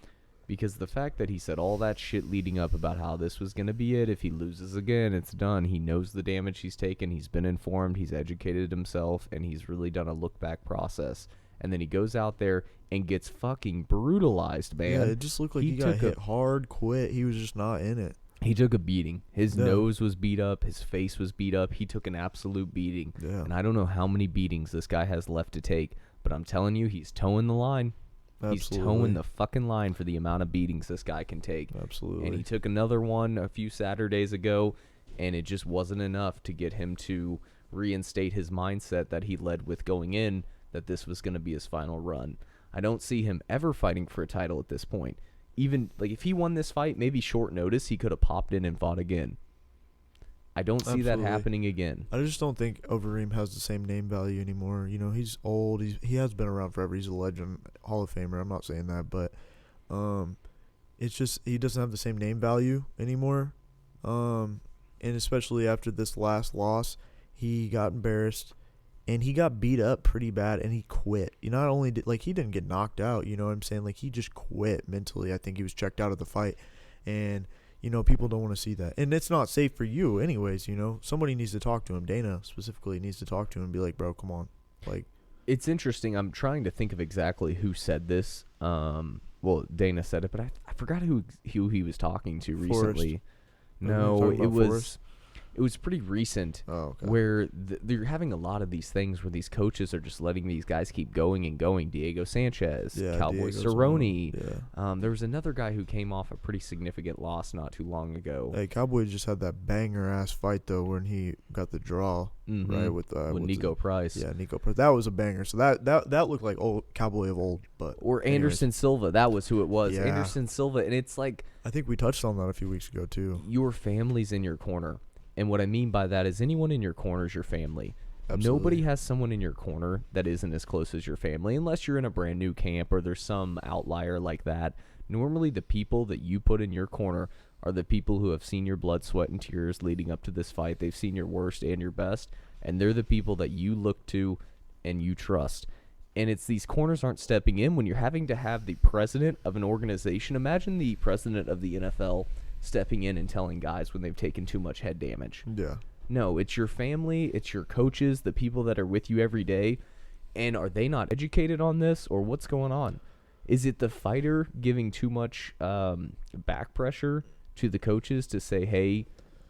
because the fact that he said all that shit leading up about how this was going to be it, if he loses again, it's done. He knows the damage he's taken. He's been informed. He's educated himself, and he's really done a look-back process. And then he goes out there and gets fucking brutalized, man. Yeah, it just looked like he got hit hard, quit. He was just not in it. He took a beating. His nose was beat up. His face was beat up. He took an absolute beating. Yeah. And I don't know how many beatings this guy has left to take, but I'm telling you, he's towing the line. Absolutely. He's towing the fucking line for the amount of beatings this guy can take. Absolutely. And he took another one a few Saturdays ago, and it just wasn't enough to get him to reinstate his mindset that he led with going in, that this was going to be his final run. I don't see him ever fighting for a title at this point. Even, like, if he won this fight, maybe short notice, he could have popped in and fought again. I don't see that happening again. I just don't think Overeem has the same name value anymore. He's old. He has been around forever. He's a legend, Hall of Famer. I'm not saying that, but it's just he doesn't have the same name value anymore. And especially after this last loss, he got embarrassed. And he got beat up pretty bad, and he quit. Not only did, he didn't get knocked out, you know what I'm saying? He just quit mentally. I think he was checked out of the fight. And, people don't want to see that. And it's not safe for you anyways, Somebody needs to talk to him. Dana specifically needs to talk to him and be like, bro, come on. It's interesting. I'm trying to think of exactly who said this. Well, Dana said it, but I forgot who he was talking to recently. No, it was... Forrest? It was pretty recent, where they're having a lot of these things where these coaches are just letting these guys keep going and going. Diego Sanchez, Cowboy Cerrone. Yeah. There was another guy who came off a pretty significant loss not too long ago. Hey, Cowboy just had that banger-ass fight, though, when he got the draw, right, with Nico Price. Yeah, Nico Price. That was a banger. So that looked like old Cowboy of old. Or Anderson Silva. That was who it was. Yeah. Anderson Silva. And it's like... I think we touched on that a few weeks ago, too. Your family's in your corner. And what I mean by that is anyone in your corner is your family. Absolutely. Nobody has someone in your corner that isn't as close as your family, unless you're in a brand new camp or there's some outlier like that. Normally, the people that you put in your corner are the people who have seen your blood, sweat, and tears leading up to this fight. They've seen your worst and your best, and they're the people that you look to and you trust. And it's these corners aren't stepping in when you're having to have the president of an organization. Imagine the president of the NFL stepping in and telling guys when they've taken too much head damage. Yeah. No, it's your family, it's your coaches, the people that are with you every day. And are they not educated on this, or what's going on? Is it the fighter giving too much back pressure to the coaches to say, hey,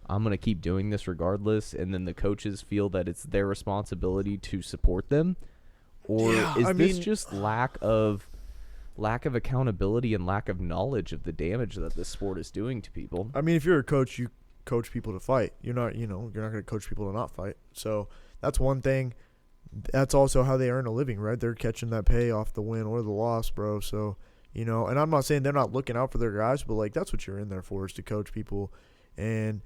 I'm going to keep doing this regardless, and then the coaches feel that it's their responsibility to support them? Or is this just lack of accountability and lack of knowledge of the damage that this sport is doing to people? I mean, if you're a coach, you coach people to fight. You're not going to coach people to not fight. So that's one thing. That's also how they earn a living, right? They're catching that pay off the win or the loss, bro. So, and I'm not saying they're not looking out for their guys, but that's what you're in there for, is to coach people. And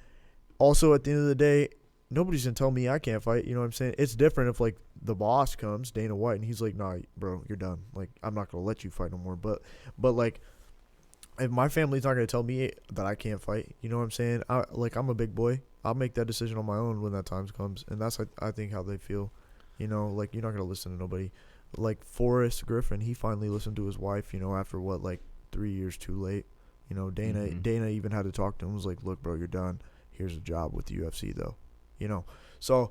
also at the end of the day, nobody's going to tell me I can't fight. You know what I'm saying? It's different if the boss comes, Dana White, and he's like, nah, bro, you're done. I'm not going to let you fight no more. But if my family's not going to tell me that I can't fight, you know what I'm saying? I'm a big boy. I'll make that decision on my own when that time comes. And that's, I think, how they feel. You're not going to listen to nobody. Forrest Griffin, he finally listened to his wife, after 3 years too late. Dana even had to talk to him. Was like, look, bro, you're done. Here's a job with the UFC, though. So,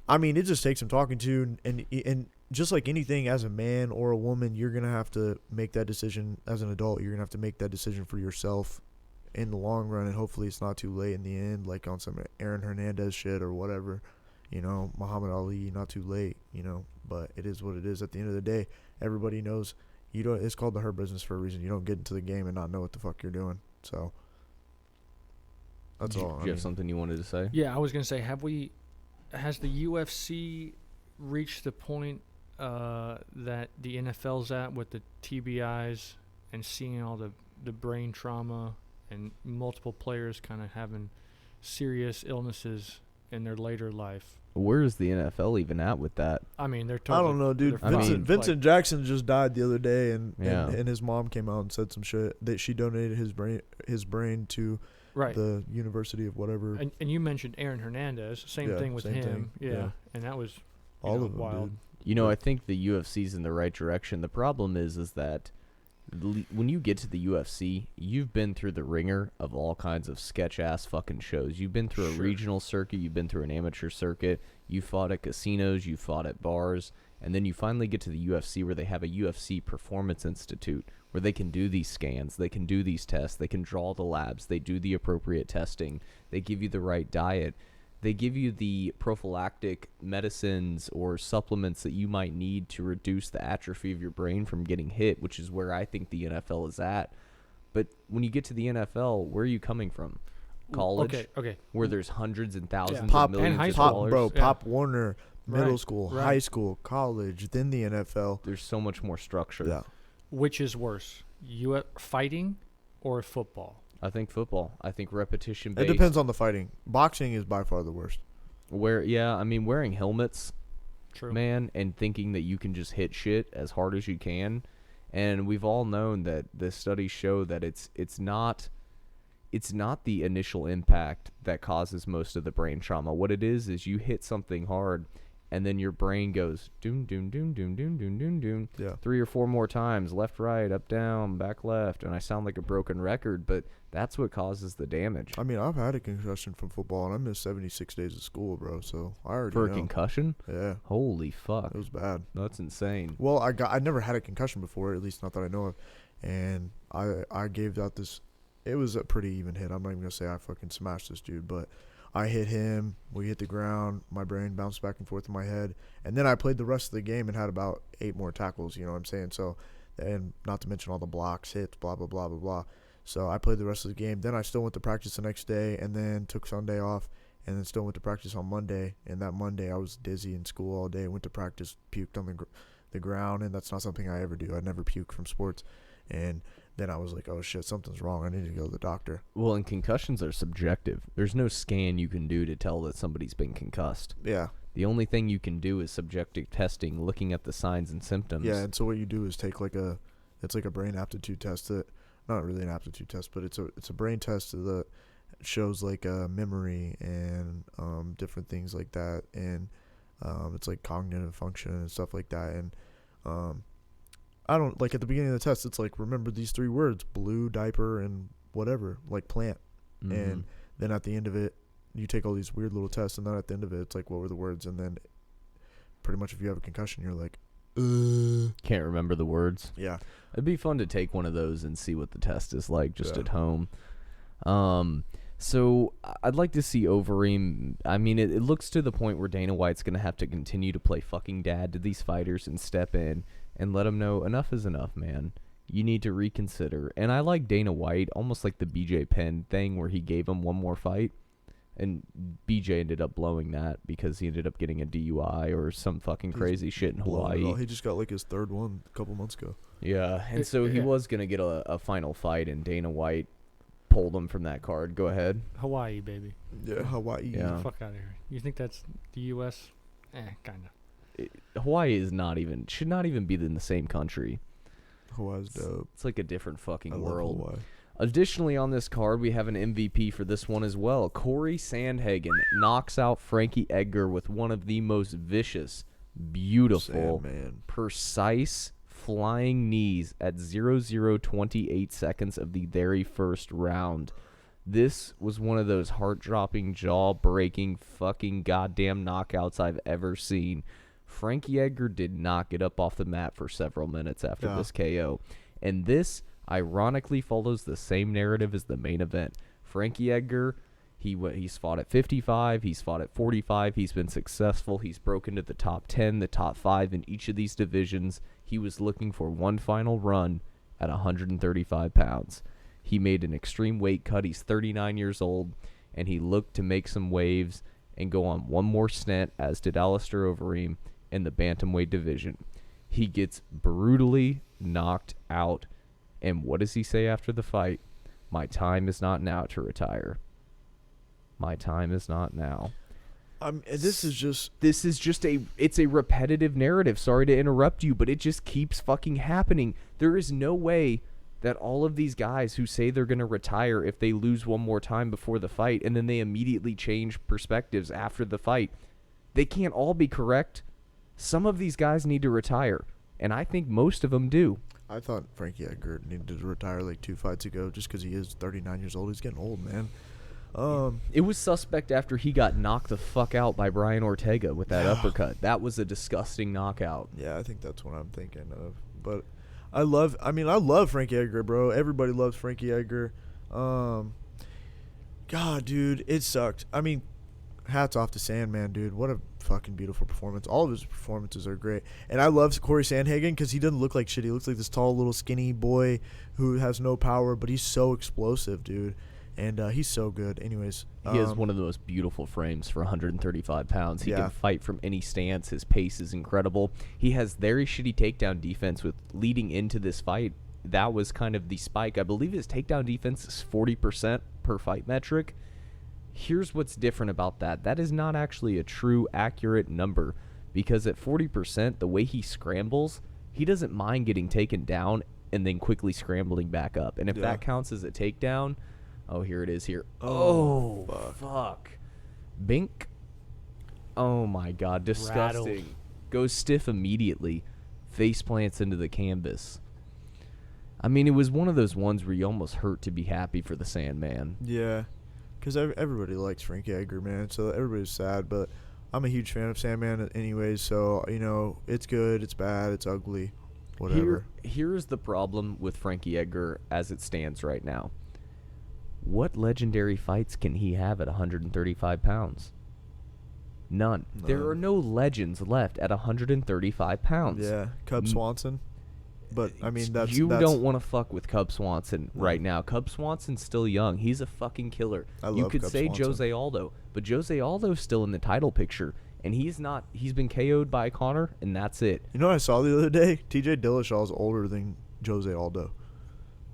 I mean, it just takes some talking to, and just like anything, as a man or a woman, you're going to have to make that decision as an adult. You're going to have to make that decision for yourself in the long run, and hopefully it's not too late in the end, on some Aaron Hernandez shit or whatever, Muhammad Ali, not too late, but it is what it is. At the end of the day, everybody knows it's called the Hurt Business for a reason. You don't get into the game and not know what the fuck you're doing. So that's all. Do you have something you wanted to say? Yeah, I was going to say, has the UFC reached the point that the NFL's at with the TBIs and seeing all the brain trauma and multiple players kind of having serious illnesses in their later life. Where is the NFL even at with that? I mean, they're I totally. don't know, dude. they're I mean, Vincent Jackson just died the other day, and Yeah. and his mom came out and said some shit that she donated his brain to right. the University of whatever. And you mentioned Aaron Hernandez. Same Yeah, thing with same him. thing, yeah. And that was All of them, wild. dude. You know, I think the UFC's in the right direction. The problem is that when you get to the UFC, you've been through the ringer of all kinds of sketch-ass fucking shows. You've been through a Sure. regional circuit. You've been through an amateur circuit. You fought at casinos. You fought at bars. And then you finally get to the UFC where they have a UFC Performance Institute where they can do these scans. They can do these tests. They can draw the labs. They do the appropriate testing. They give you the right diet. They give you the prophylactic medicines or supplements that you might need to reduce the atrophy of your brain from getting hit, which is where I think the NFL is at. But when you get to the NFL, where are you coming from? College? Okay. Where there's hundreds and thousands Pop of millions and high of school. dollars. Yeah. Pop Warner, middle Right, school, right. high school, college, then the NFL. There's so much more structure. Yeah. Which is worse, fighting or football? I think football. I think repetition It based. depends on the fighting. Boxing is by far the worst. Wearing helmets, True. man, and thinking that you can just hit shit as hard as you can. And we've all known that the studies show that it's not the initial impact that causes most of the brain trauma. What it is you hit something hard and then your brain goes doom doom doom doom doom doom doom doom Yeah. 3 or 4 more times, left, right, up, down, back, left, and I sound like a broken record, but that's what causes the damage. I mean, I've had a concussion from football, and I missed 76 days of school, bro. So I already For a know. concussion? Yeah, Holy fuck. it was bad. That's insane. Well, I never had a concussion before, at least not that I know of, and I gave out this. It was a pretty even hit. I'm not even gonna say I fucking smashed this dude, but I hit him. We hit the ground. My brain bounced back and forth in my head, and then I played the rest of the game and had about 8 more tackles. You know what I'm saying? So, and not to mention all the blocks, hits, blah blah blah blah blah. So I played the rest of the game. Then I still went to practice the next day, and then took Sunday off, and then still went to practice on Monday. And that Monday I was dizzy in school all day. Went to practice, puked on the ground, and that's not something I ever do. I never puke from sports. And then I was like, oh shit, something's wrong. I need to go to the doctor. Well, and concussions are subjective. There's no scan you can do to tell that somebody's been concussed. Yeah. The only thing you can do is subjective testing, looking at the signs and symptoms. Yeah, and so what you do is take it's like a brain aptitude test that, not really an aptitude test, but it's a brain test that shows like memory and different things like that, and it's like cognitive function and stuff like that. And I don't, like, at the beginning of the test, it's like, remember these 3 words: blue, diaper, and whatever, like plant. Mhm. And then at the end of it, you take all these weird little tests, and then at the end of it, it's like, what were the words? And then pretty much if you have a concussion, you're like, Can't remember the words. yeah. It'd be fun to take one of those and see what the test is like just Yeah. at home. So I'd like to see Overeem. I mean, it looks to the point where Dana White's going to have to continue to play fucking dad to these fighters and step in and let them know enough is enough, man. You need to reconsider. And I like Dana White, almost like the BJ Penn thing where he gave him one more fight. And BJ ended up blowing that because he ended up getting a DUI or some fucking crazy shit in Hawaii. He just got like his 3rd one a couple months ago. Yeah, and so he Yeah. was going to get a final fight, and Dana White pulled him from that card. Go ahead. Hawaii, baby. Yeah, Hawaii. Yeah. Fuck out of here. You think that's the U.S.? Kind of. Hawaii should not even be in the same country. Hawaii's dope. It's like a different fucking I love world. Hawaii. Additionally, on this card, we have an MVP for this one as well. Corey Sandhagen knocks out Frankie Edgar with one of the most vicious, beautiful, Sandman. precise flying knees at 0.028 seconds of the very first round. This was one of those heart-dropping, jaw-breaking, fucking goddamn knockouts I've ever seen. Frankie Edgar did not get up off the mat for several minutes after this KO. And this, ironically, follows the same narrative as the main event. Frankie Edgar, he's fought at 55, he's fought at 45, he's been successful, he's broken to the top 10, the top 5 in each of these divisions. He was looking for one final run at 135 pounds. He made an extreme weight cut. He's 39 years old, and he looked to make some waves and go on one more stint, as did Alistair Overeem, in the bantamweight division. He gets brutally knocked out. And what does he say after the fight? My time is not now to retire. My time is not now. This is just it's a repetitive narrative. Sorry to interrupt you, but it just keeps fucking happening. There is no way that all of these guys who say they're going to retire if they lose one more time before the fight and then they immediately change perspectives after the fight, they can't all be correct. Some of these guys need to retire, and I think most of them do. I thought Frankie Edgar needed to retire like 2 fights ago just because he is 39 years old. He's getting old, man. It was suspect after he got knocked the fuck out by Brian Ortega with that uppercut. That was a disgusting knockout. Yeah, I think that's what I'm thinking of. But I love Frankie Edgar, bro. Everybody loves Frankie Edgar. God, dude, it sucked. I mean, hats off to Sandman, dude. What a fucking beautiful performance. All of his performances are great. And I love Corey Sandhagen because he doesn't look like shit. He looks like this tall, little, skinny boy who has no power, but he's so explosive, dude. And he's so good. Anyways. He has one of the most beautiful frames for 135 pounds. He can fight from any stance. His pace is incredible. He has very shitty takedown defense with leading into this fight. That was kind of the spike. I believe his takedown defense is 40% per fight metric. Here's what's different about that. That is not actually a true, accurate number because at 40%, the way he scrambles, he doesn't mind getting taken down and then quickly scrambling back up. And if that counts as a takedown... Oh, here it is here. Oh, fuck. Bink. Oh, my God. Disgusting. Rattled. Goes stiff immediately. Face plants into the canvas. I mean, it was one of those ones where you almost hurt to be happy for the Sandman. Yeah. Because everybody likes Frankie Edgar, man. So everybody's sad. But I'm a huge fan of Sandman anyways. So, you know, it's good. It's bad. It's ugly. Whatever. Here's the problem with Frankie Edgar as it stands right now. What legendary fights can he have at 135 pounds? None. There are no legends left at 135 pounds. Yeah, Cub Swanson. But, I mean, that's... You don't want to fuck with Cub Swanson right now. Cub Swanson's still young. He's a fucking killer. You could say Jose Aldo, but Jose Aldo's still in the title picture, and he's not. He's been KO'd by Conor, and that's it. You know what I saw the other day? TJ Dillashaw's older than Jose Aldo.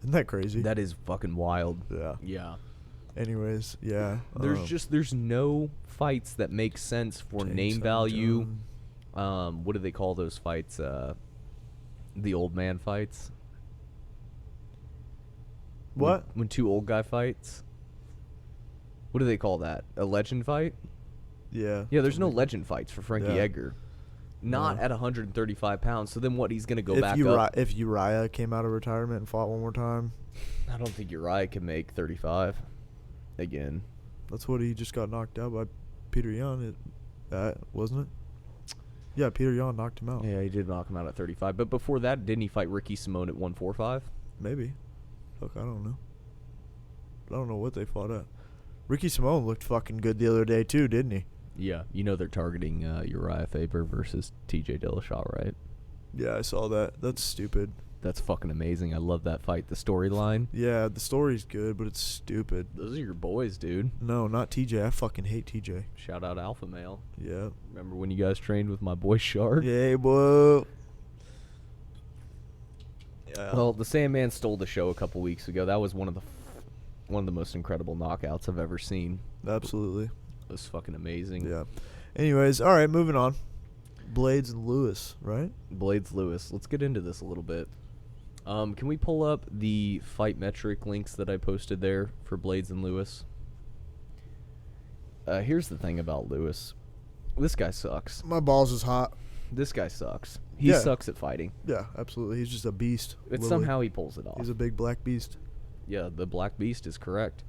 Isn't that crazy? That is fucking wild. Yeah. Yeah. Anyways, yeah. There's no fights that make sense for name value. What do they call those fights? The old man fights. What? When two old guy fights. What do they call that? A legend fight? Yeah. Yeah, there's no legend fights for Frankie Edgar. Not at 135 pounds. So then what? He's going to go back up? If Uriah came out of retirement and fought one more time. I don't think Uriah can make 35 again. That's what he just got knocked out by Peter Yan, wasn't it? Yeah, Peter Yan knocked him out. Yeah, he did knock him out at 35. But before that, didn't he fight Ricky Simone at 145? Maybe. Fuck, I don't know. I don't know what they fought at. Ricky Simone looked fucking good the other day, too, didn't he? Yeah, you know they're targeting Uriah Faber versus TJ Dillashaw, right? Yeah, I saw that. That's stupid. That's fucking amazing. I love that fight. The storyline. Yeah, the story's good, but it's stupid. Those are your boys, dude. No, not TJ. I fucking hate TJ. Shout out Alpha Male. Yeah. Remember when you guys trained with my boy Shark? Yeah, boy. Yeah. Well, the Sandman stole the show a couple weeks ago. That was one of the most incredible knockouts I've ever seen. Absolutely. It was fucking amazing. Yeah. Anyways, all right, moving on. Blaydes and Lewis, right? Blaydes Lewis. Let's get into this a little bit. Can we pull up the fight metric links that I posted there for Blaydes and Lewis? Here's the thing about Lewis. This guy sucks. My balls is hot. This guy sucks. He sucks at fighting. Yeah, absolutely. He's just a beast. But somehow he pulls it off. He's a big black beast. Yeah, the black beast is correct.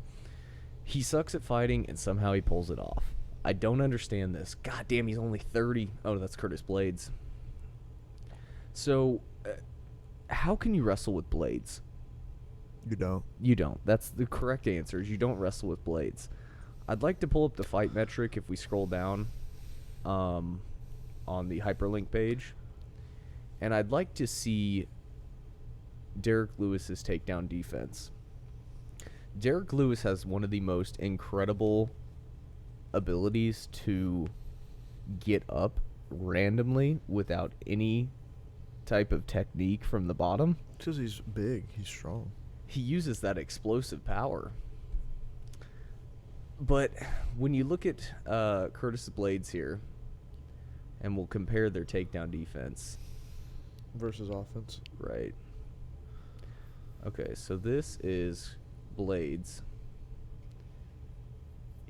He sucks at fighting, and somehow he pulls it off. I don't understand this. God damn, he's only 30. Oh, that's Curtis Blaydes. So, how can you wrestle with Blaydes? You don't. You don't. That's the correct answer, is you don't wrestle with Blaydes. I'd like to pull up the fight metric if we scroll down on the hyperlink page. And I'd like to see Derek Lewis's takedown defense. Derek Lewis has one of the most incredible abilities to get up randomly without any type of technique from the bottom. Because he's big. He's strong. He uses that explosive power. But when you look at Curtis Blaydes here, and we'll compare their takedown defense. Versus offense. Right. Okay, so this is Blaydes.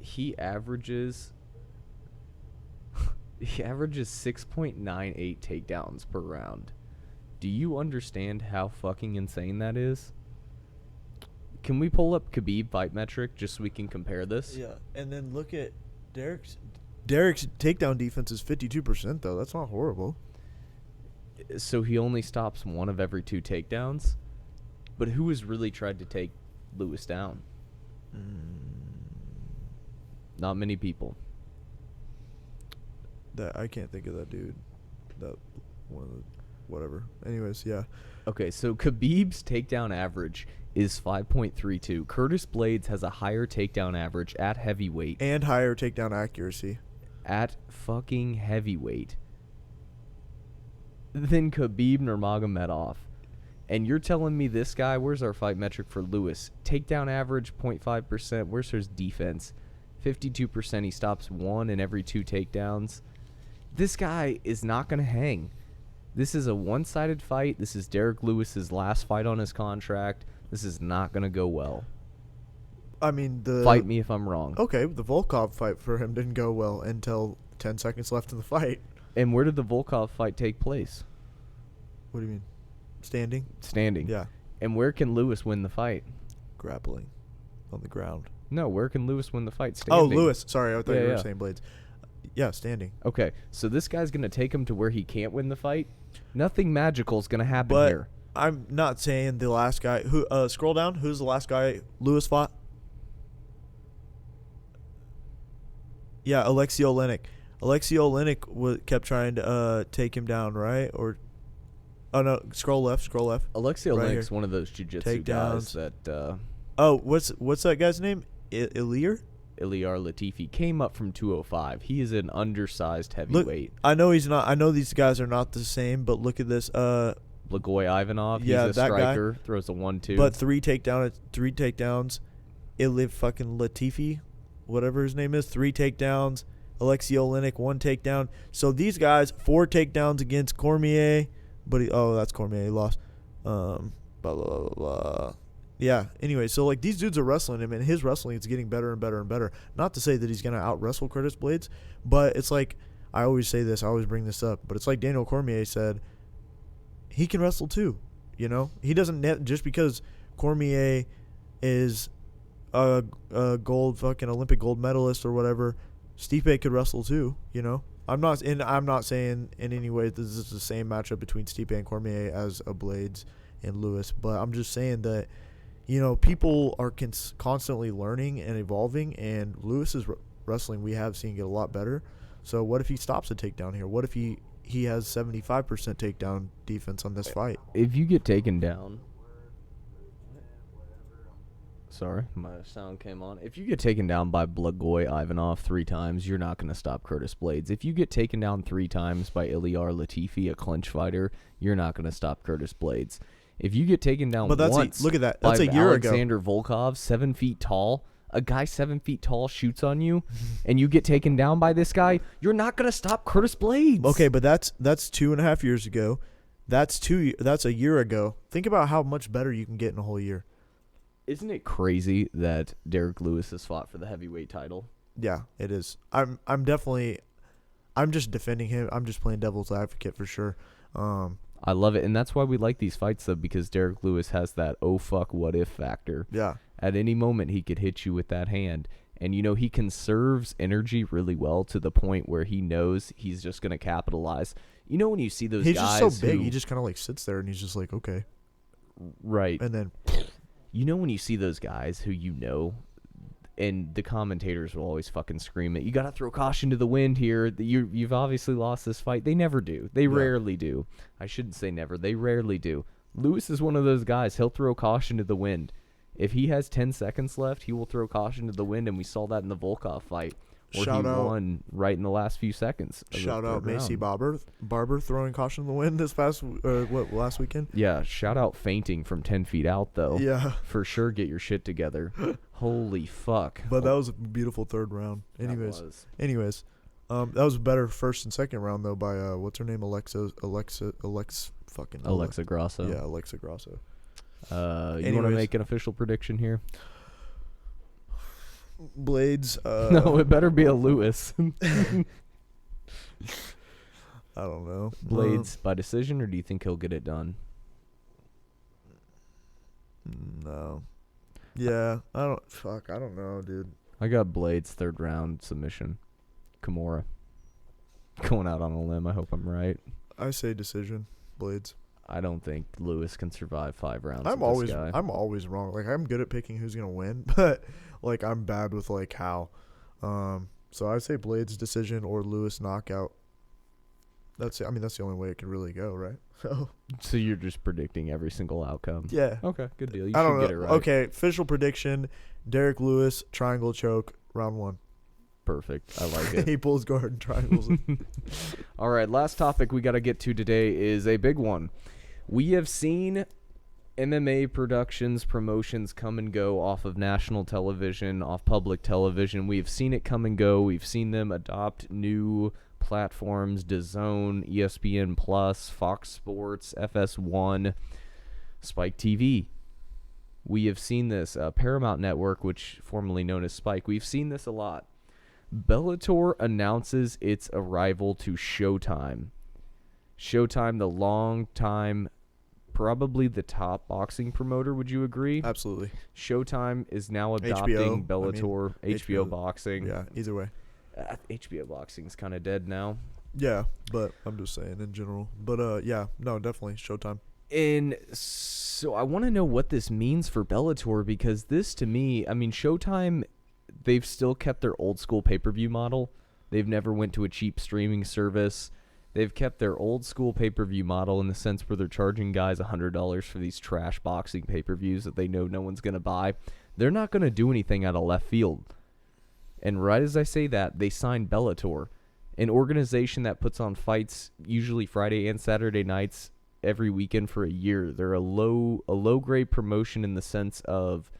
He averages 6.98 takedowns per round. Do you understand how fucking insane that is? Can we pull up Khabib fight metric just so we can compare this? Yeah, and then look at Derek's takedown defense is 52%, though. That's not horrible. So he only stops one of every 2 takedowns? But who has really tried to take Lewis down? Not many people. That I can't think of that dude. That one of the whatever. Anyways, yeah. Okay, so Khabib's takedown average is 5.32. Curtis Blaydes has a higher takedown average at heavyweight. And higher takedown accuracy. At fucking heavyweight than Khabib Nurmagomedov. And you're telling me this guy, where's our fight metric for Lewis? Takedown average 0.5%. Where's his defense? 52%. He stops 1 in every 2 takedowns. This guy is not going to hang. This is a one-sided fight. This is Derek Lewis's last fight on his contract. This is not going to go well. I mean, Fight me if I'm wrong. Okay, the Volkov fight for him didn't go well until 10 seconds left in the fight. And where did the Volkov fight take place? What do you mean? Standing? Standing. Yeah. And where can Lewis win the fight? Grappling. On the ground. No, where can Lewis win the fight? Standing. Oh, Lewis. Sorry, I thought you were Yeah. saying Blaydes. Yeah, standing. Okay, so this guy's going to take him to where he can't win the fight? Nothing magical is going to happen But here. I'm not saying the last guy who scroll down. Who's the last guy Lewis fought? Yeah, Alexei Oleinik. Alexei Oleinik kept trying to take him down, right? Or oh no, scroll left. Alexei right Oleinik's here. one of those jiu-jitsu guys Takedowns. that Oh, what's that guy's name? Ilir? Ilyar Latifi came up from 205. He is an undersized heavyweight. I know he's not. I know these guys are not the same, but look at this. Blagoy Ivanov, yeah, he's a that guy. striker, throws a 1-2. But three takedowns. Ilir fucking Latifi, whatever his name is, 3 takedowns. Alexei Oleinik, 1 takedown. So these guys, 4 takedowns against Cormier, but that's Cormier. He lost. Blah blah blah blah. Yeah. Anyway, so like these dudes are wrestling him, and his wrestling is getting better and better and better. Not to say that he's gonna out wrestle Curtis Blaydes, but it's like I always say this. I always bring this up, but it's like Daniel Cormier said. He can wrestle too, you know. He doesn't just because Cormier is a gold fucking Olympic gold medalist or whatever. Stipe could wrestle too, you know. I'm not saying in any way this is the same matchup between Stipe and Cormier as a Blaydes and Lewis, but I'm just saying that, you know, people are constantly learning and evolving, and Lewis's wrestling we have seen get a lot better. So what if he stops a takedown here? What if he has 75% takedown defense on this fight? If you get taken down... Sorry, my sound came on. If you get taken down by Blagoy Ivanov 3 times, you're not going to stop Curtis Blaydes. If you get taken down 3 times by Ilyar Latifi, a clinch fighter, you're not going to stop Curtis Blaydes. If you get taken down once look at that. by That's a year ago. Alexander Volkov, 7 feet tall, a guy 7 feet tall shoots on you, and you get taken down by this guy, you're not going to stop Curtis Blaydes. Okay, but that's 2.5 years ago. That's a year ago. Think about how much better you can get in a whole year. Isn't it crazy that Derek Lewis has fought for the heavyweight title? Yeah, it is. I'm just defending him. I'm just playing devil's advocate for sure. I love it, and that's why we like these fights, though, because Derek Lewis has that oh fuck what if factor. Yeah. At any moment, he could hit you with that hand. And, you know, he conserves energy really well to the point where he knows he's just going to capitalize. You know when you see those he's guys just so big, who, he just kind of like sits there and he's just like, okay. right. And then... You know when you see those guys who you know, and the commentators will always fucking scream it, you got to throw caution to the wind here. You've obviously lost this fight. They never do. They rarely do. I shouldn't say never. They rarely do. Lewis is one of those guys. He'll throw caution to the wind. If he has 10 seconds left, he will throw caution to the wind, and we saw that in the Volkov fight. where Shout he out- won right in the last few seconds. of the Shout out third Macy round. Barber throwing caution to the wind this last weekend. Yeah, shout out fainting from 10 feet out, though. Yeah, For sure, get your shit together. Holy fuck. but that was a beautiful third round. That Anyways, was. that was a better first and second round though by what's her name, Alexa Grasso. Yeah, Alexa Grasso. You want to Anyways. make an official prediction here? Blaydes. No, it better be a Lewis. I don't know. Blaydes by decision, or do you think he'll get it done? No. Yeah, I don't know, dude. I got Blaydes third round submission. Kamara. Going out on a limb. I hope I'm right. I say decision, Blaydes. I don't think Lewis can survive 5 rounds. I'm with this guy. always wrong. Like I'm good at picking who's gonna win, but like I'm bad with like how. So I say Blaydes decision or Lewis knockout. That's the only way it could really go, right? So you're just predicting every single outcome. Yeah. Okay, good deal. You I don't should know. get it right. Okay, official prediction: Derek Lewis triangle choke round 1. Perfect. I like it. He pulls guard and triangles. All right, last topic we got to get to today is a big one. We have seen MMA promotions come and go off of national television, off public television. We've seen it come and go. We've seen them adopt new platforms, DAZN, ESPN Plus, Fox Sports, FS1, Spike TV. We have seen this, Paramount Network, which formerly known as Spike. We've seen this a lot. Bellator announces its arrival to Showtime. Showtime, the long time, probably the top boxing promoter, would you agree? Absolutely. Showtime is now adopting HBO, Bellator, HBO HBO. Boxing. Yeah. Either way. HBO Boxing's kind of dead now. Yeah, but I'm just saying in general. But yeah, no, definitely Showtime. And so I want to know what this means for Bellator, because this, to me, I mean, Showtime, they've still kept their old school pay-per-view model. They've never went to a cheap streaming service. They've kept their old school pay-per-view model in the sense where they're charging guys $100 for these trash boxing pay-per-views that they know no one's going to buy. They're not going to do anything out of left field. And right as I say that, they signed Bellator, an organization that puts on fights usually Friday and Saturday nights every weekend for a year. They're a low grade promotion in the sense of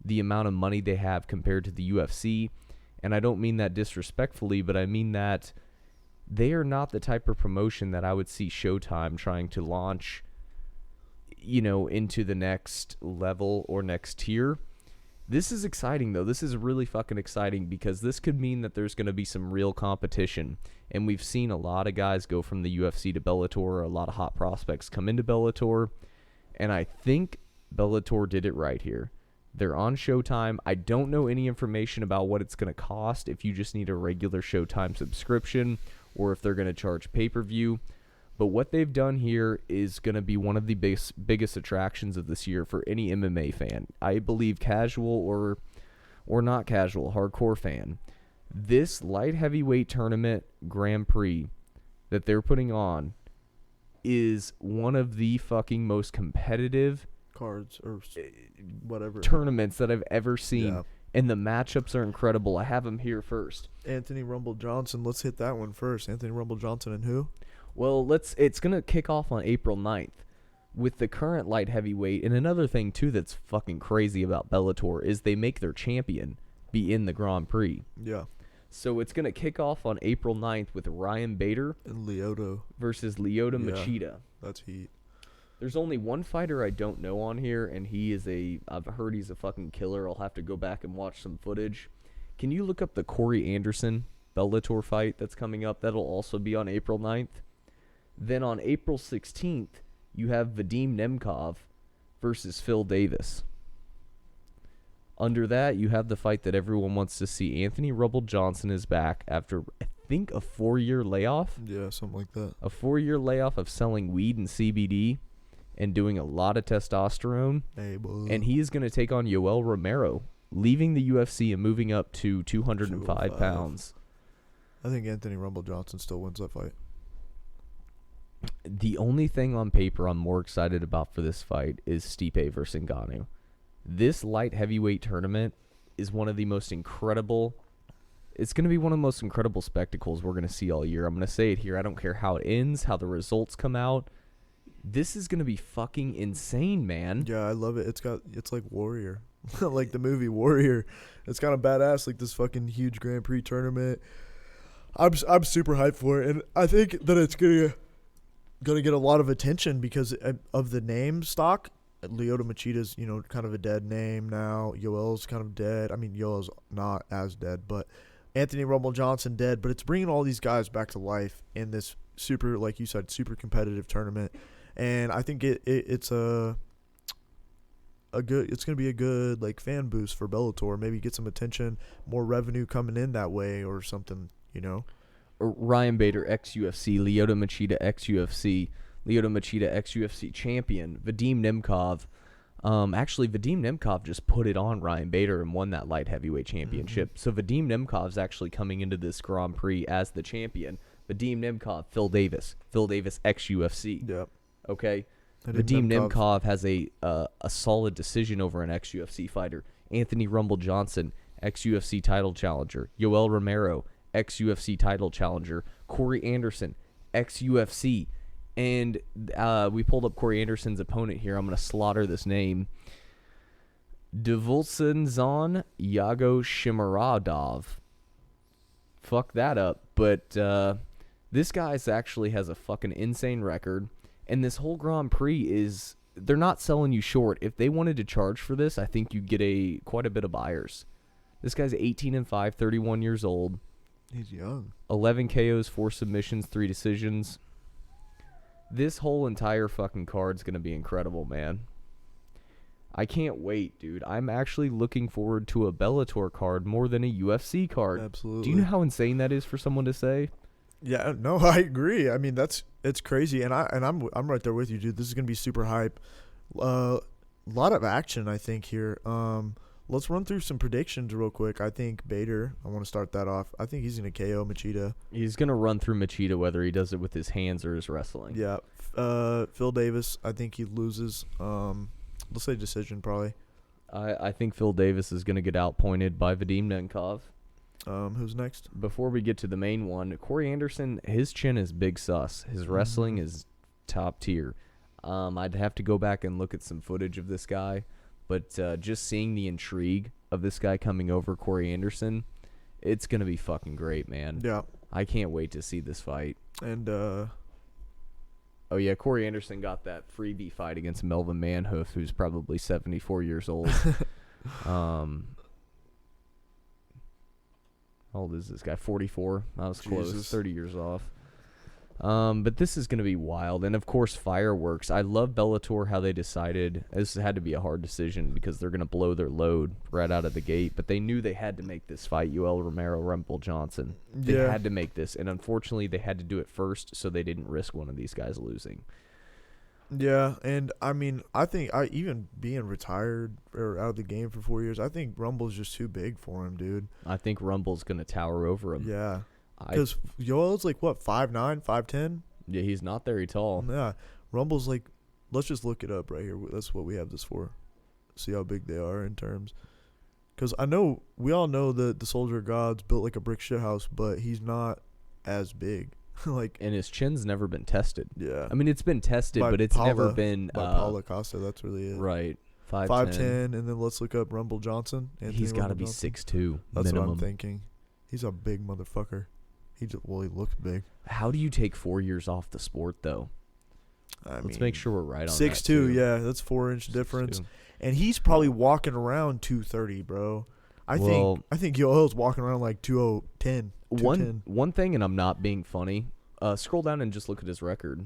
the amount of money they have compared to the UFC. And I don't mean that disrespectfully, but I mean that they are not the type of promotion that I would see Showtime trying to launch, into the next level or next tier. This is exciting, though. This is really fucking exciting because this could mean that there's going to be some real competition. And we've seen a lot of guys go from the UFC to Bellator, a lot of hot prospects come into Bellator. And I think Bellator did it right here. They're on Showtime. I don't know any information about what it's going to cost if you just need a regular Showtime subscription or if they're going to charge pay-per-view. But what they've done here is going to be one of the biggest attractions of this year for any MMA fan. I believe casual or not casual, hardcore fan. This light heavyweight tournament Grand Prix that they're putting on is one of the fucking most competitive Cards or whatever. tournaments that I've ever seen. Yeah. And the matchups are incredible. I have them here first. Anthony Rumble Johnson. Let's hit that one first. Anthony Rumble Johnson and who? Well, it's going to kick off on April 9th with the current light heavyweight. And another thing, too, that's fucking crazy about Bellator is they make their champion be in the Grand Prix. Yeah. So it's going to kick off on April 9th with Ryan Bader And Lyoto. versus Lyoto Yeah. Machida. That's heat. There's only one fighter I don't know on here, and I've heard he's a fucking killer. I'll have to go back and watch some footage. Can you look up the Corey Anderson Bellator fight that's coming up? That'll also be on April 9th. Then on April 16th, you have Vadim Nemkov versus Phil Davis. Under that, you have the fight that everyone wants to see. Anthony Rumble Johnson is back after, I think, a 4-year layoff. Yeah, something like that. A 4-year layoff of selling weed and CBD and doing a lot of testosterone. Hey, boy. And he is going to take on Yoel Romero, leaving the UFC and moving up to 205 205. pounds. I think Anthony Rumble Johnson still wins that fight. The only thing on paper I'm more excited about for this fight is Stipe versus Ngannou. This light heavyweight tournament is one of the most incredible. It's going to be one of the most incredible spectacles we're going to see all year. I'm going to say it here. I don't care how it ends, how the results come out. This is going to be fucking insane, man. Yeah, I love it. It's like Warrior. Like the movie Warrior. It's kind of badass, like this fucking huge Grand Prix tournament. I'm super hyped for it, and I think that it's gonna get a lot of attention because of the name stock. Lyoto Machida's, kind of a dead name now. Yoel's kind of dead. I mean, Yoel's not as dead, but Anthony Rumble Johnson dead. But it's bringing all these guys back to life in this super, like you said, super competitive tournament. And I think it's going to be a good like fan boost for Bellator. Maybe get some attention, more revenue coming in that way or something, Ryan Bader, ex-UFC. Lyoto Machida, ex-UFC. Lyoto Machida, ex-UFC champion. Vadim Nemkov. Actually, Vadim Nemkov just put it on Ryan Bader and won that light heavyweight championship. So Vadim Nemkov's actually coming into this Grand Prix as the champion. Vadim Nemkov, Phil Davis. Phil Davis, ex-UFC. Yep. Okay? Vadim Nemkov has a solid decision over an ex-UFC fighter. Anthony Rumble Johnson, ex-UFC title challenger. Yoel Romero, ex-UFC title challenger. Corey Anderson, ex-UFC. And we pulled up Corey Anderson's opponent here. I'm going to slaughter this name. Dvulsinzon Yago Shimaradov. Fuck that up. But this guy actually has a fucking insane record. And this whole Grand Prix is, they're not selling you short. If they wanted to charge for this, I think you'd get quite a bit of buyers. This guy's 18-5, 31 years old. He's young. 11 KOs, 4 submissions, 3 decisions. This whole entire fucking card's going to be incredible, man. I can't wait, dude. I'm actually looking forward to a Bellator card more than a UFC card. Absolutely. Do you know how insane that is for someone to say? Yeah, no, I agree. I mean, it's crazy, and I'm right there with you, dude. This is gonna be super hype. A lot of action, I think here. Let's run through some predictions real quick. I think Bader. I want to start that off. I think he's gonna KO Machida. He's gonna run through Machida whether he does it with his hands or his wrestling. Yeah. Phil Davis. I think he loses. Let's say decision probably. I think Phil Davis is gonna get outpointed by Vadim Nemkov. Who's next? Before we get to the main one, Corey Anderson, his chin is big sus. His wrestling is top tier. I'd have to go back and look at some footage of this guy, but just seeing the intrigue of this guy coming over Corey Anderson, it's going to be fucking great, man. Yeah. I can't wait to see this fight. And, oh, yeah, Corey Anderson got that freebie fight against Melvin Manhoof, who's probably 74 years old. How old is this guy? 44. I was close. 30 years off. But this is going to be wild. And, of course, fireworks. I love Bellator, how they decided. This had to be a hard decision because they're going to blow their load right out of the gate. But they knew they had to make this fight, Yoel Romero, Rumble Johnson. They had to make this. And, unfortunately, they had to do it first so they didn't risk one of these guys losing. Yeah, and I mean, I think even being retired or out of the game for 4 years, I think Rumble's just too big for him, dude. I think Rumble's going to tower over him. Yeah. Because Yoel's like, what, 5'9", 5'10"? Yeah, he's not very tall. Yeah. Rumble's like, let's just look it up right here. That's what we have this for. See how big they are in terms. Because we all know that the Soldier of God's built like a brick shithouse, but he's not as big. And his chin's never been tested. Yeah. I mean, it's been tested, but it's never been by Paulo Costa. That's really it. Right. 5'10", and then let's look up Rumble Johnson. He's got to be 6'2". That's minimum. what I'm thinking. He's a big motherfucker. He looks big. How do you take 4 years off the sport, though? Let's make sure we're right on 6'2", yeah, that's 4-inch difference. And he's probably walking around 230, bro. I think Yoel's walking around like 210. One thing, and I'm not being funny. Scroll down and just look at his record.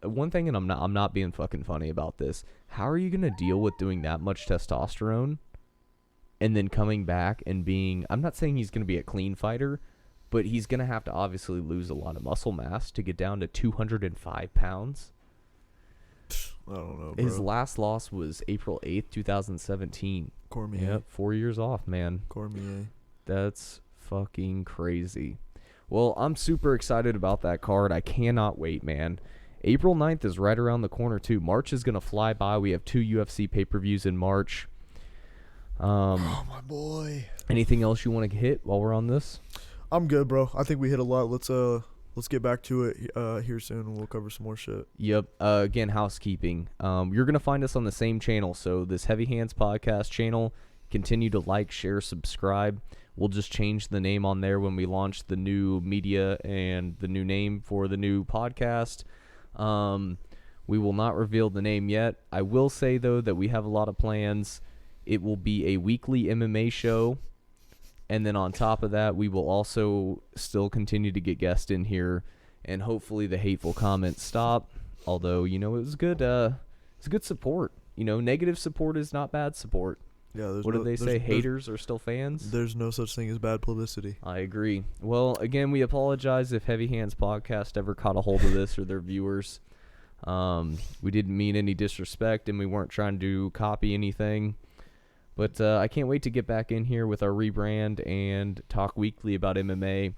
One thing, and I'm not being fucking funny about this. How are you gonna deal with doing that much testosterone, and then coming back and being? I'm not saying he's gonna be a clean fighter, but he's gonna have to obviously lose a lot of muscle mass to get down to 205 pounds. I don't know, bro. His last loss was April 8th, 2017. Cormier. Yep, 4 years off, man. Cormier. That's fucking crazy. Well, I'm super excited about that card. I cannot wait, man. April 9th is right around the corner, too. March is going to fly by. We have 2 UFC pay-per-views in March. Oh my boy. Anything else you want to hit while we're on this? I'm good, bro. I think we hit a lot. Let's get back to it here soon, and we'll cover some more shit. Yep. Again, housekeeping. You're gonna find us on the same channel. So this Heavy Hands Podcast channel. Continue to like, share, subscribe. We'll just change the name on there when we launch the new media and the new name for the new podcast. We will not reveal the name yet. I will say, though, that we have a lot of plans. It will be a weekly MMA show. And then on top of that, we will also still continue to get guests in here. And hopefully the hateful comments stop. Although, it was good. It's good support. Negative support is not bad support. Yeah, what do they say? Haters are still fans? There's no such thing as bad publicity. I agree. Well, again, we apologize if Heavy Hands Podcast ever caught a hold of this or their viewers. We didn't mean any disrespect, and we weren't trying to copy anything. But I can't wait to get back in here with our rebrand and talk weekly about MMA.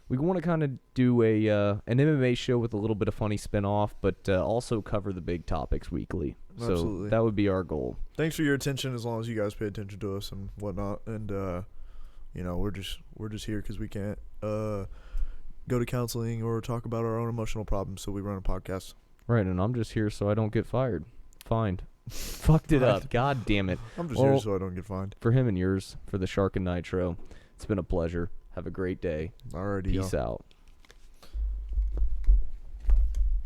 We want to kind of do an MMA show with a little bit of funny spin-off, but also cover the big topics weekly. Absolutely. So that would be our goal. Thanks for your attention, as long as you guys pay attention to us and whatnot. And we're just here because we can't go to counseling or talk about our own emotional problems, so we run a podcast. Right, and I'm just here so I don't get fired. Fined. Fucked it up. God damn it. I'm just here so I don't get fined. For him and yours, for the Shark and Nitro, it's been a pleasure. Have a great day. Alrighty, Peace out.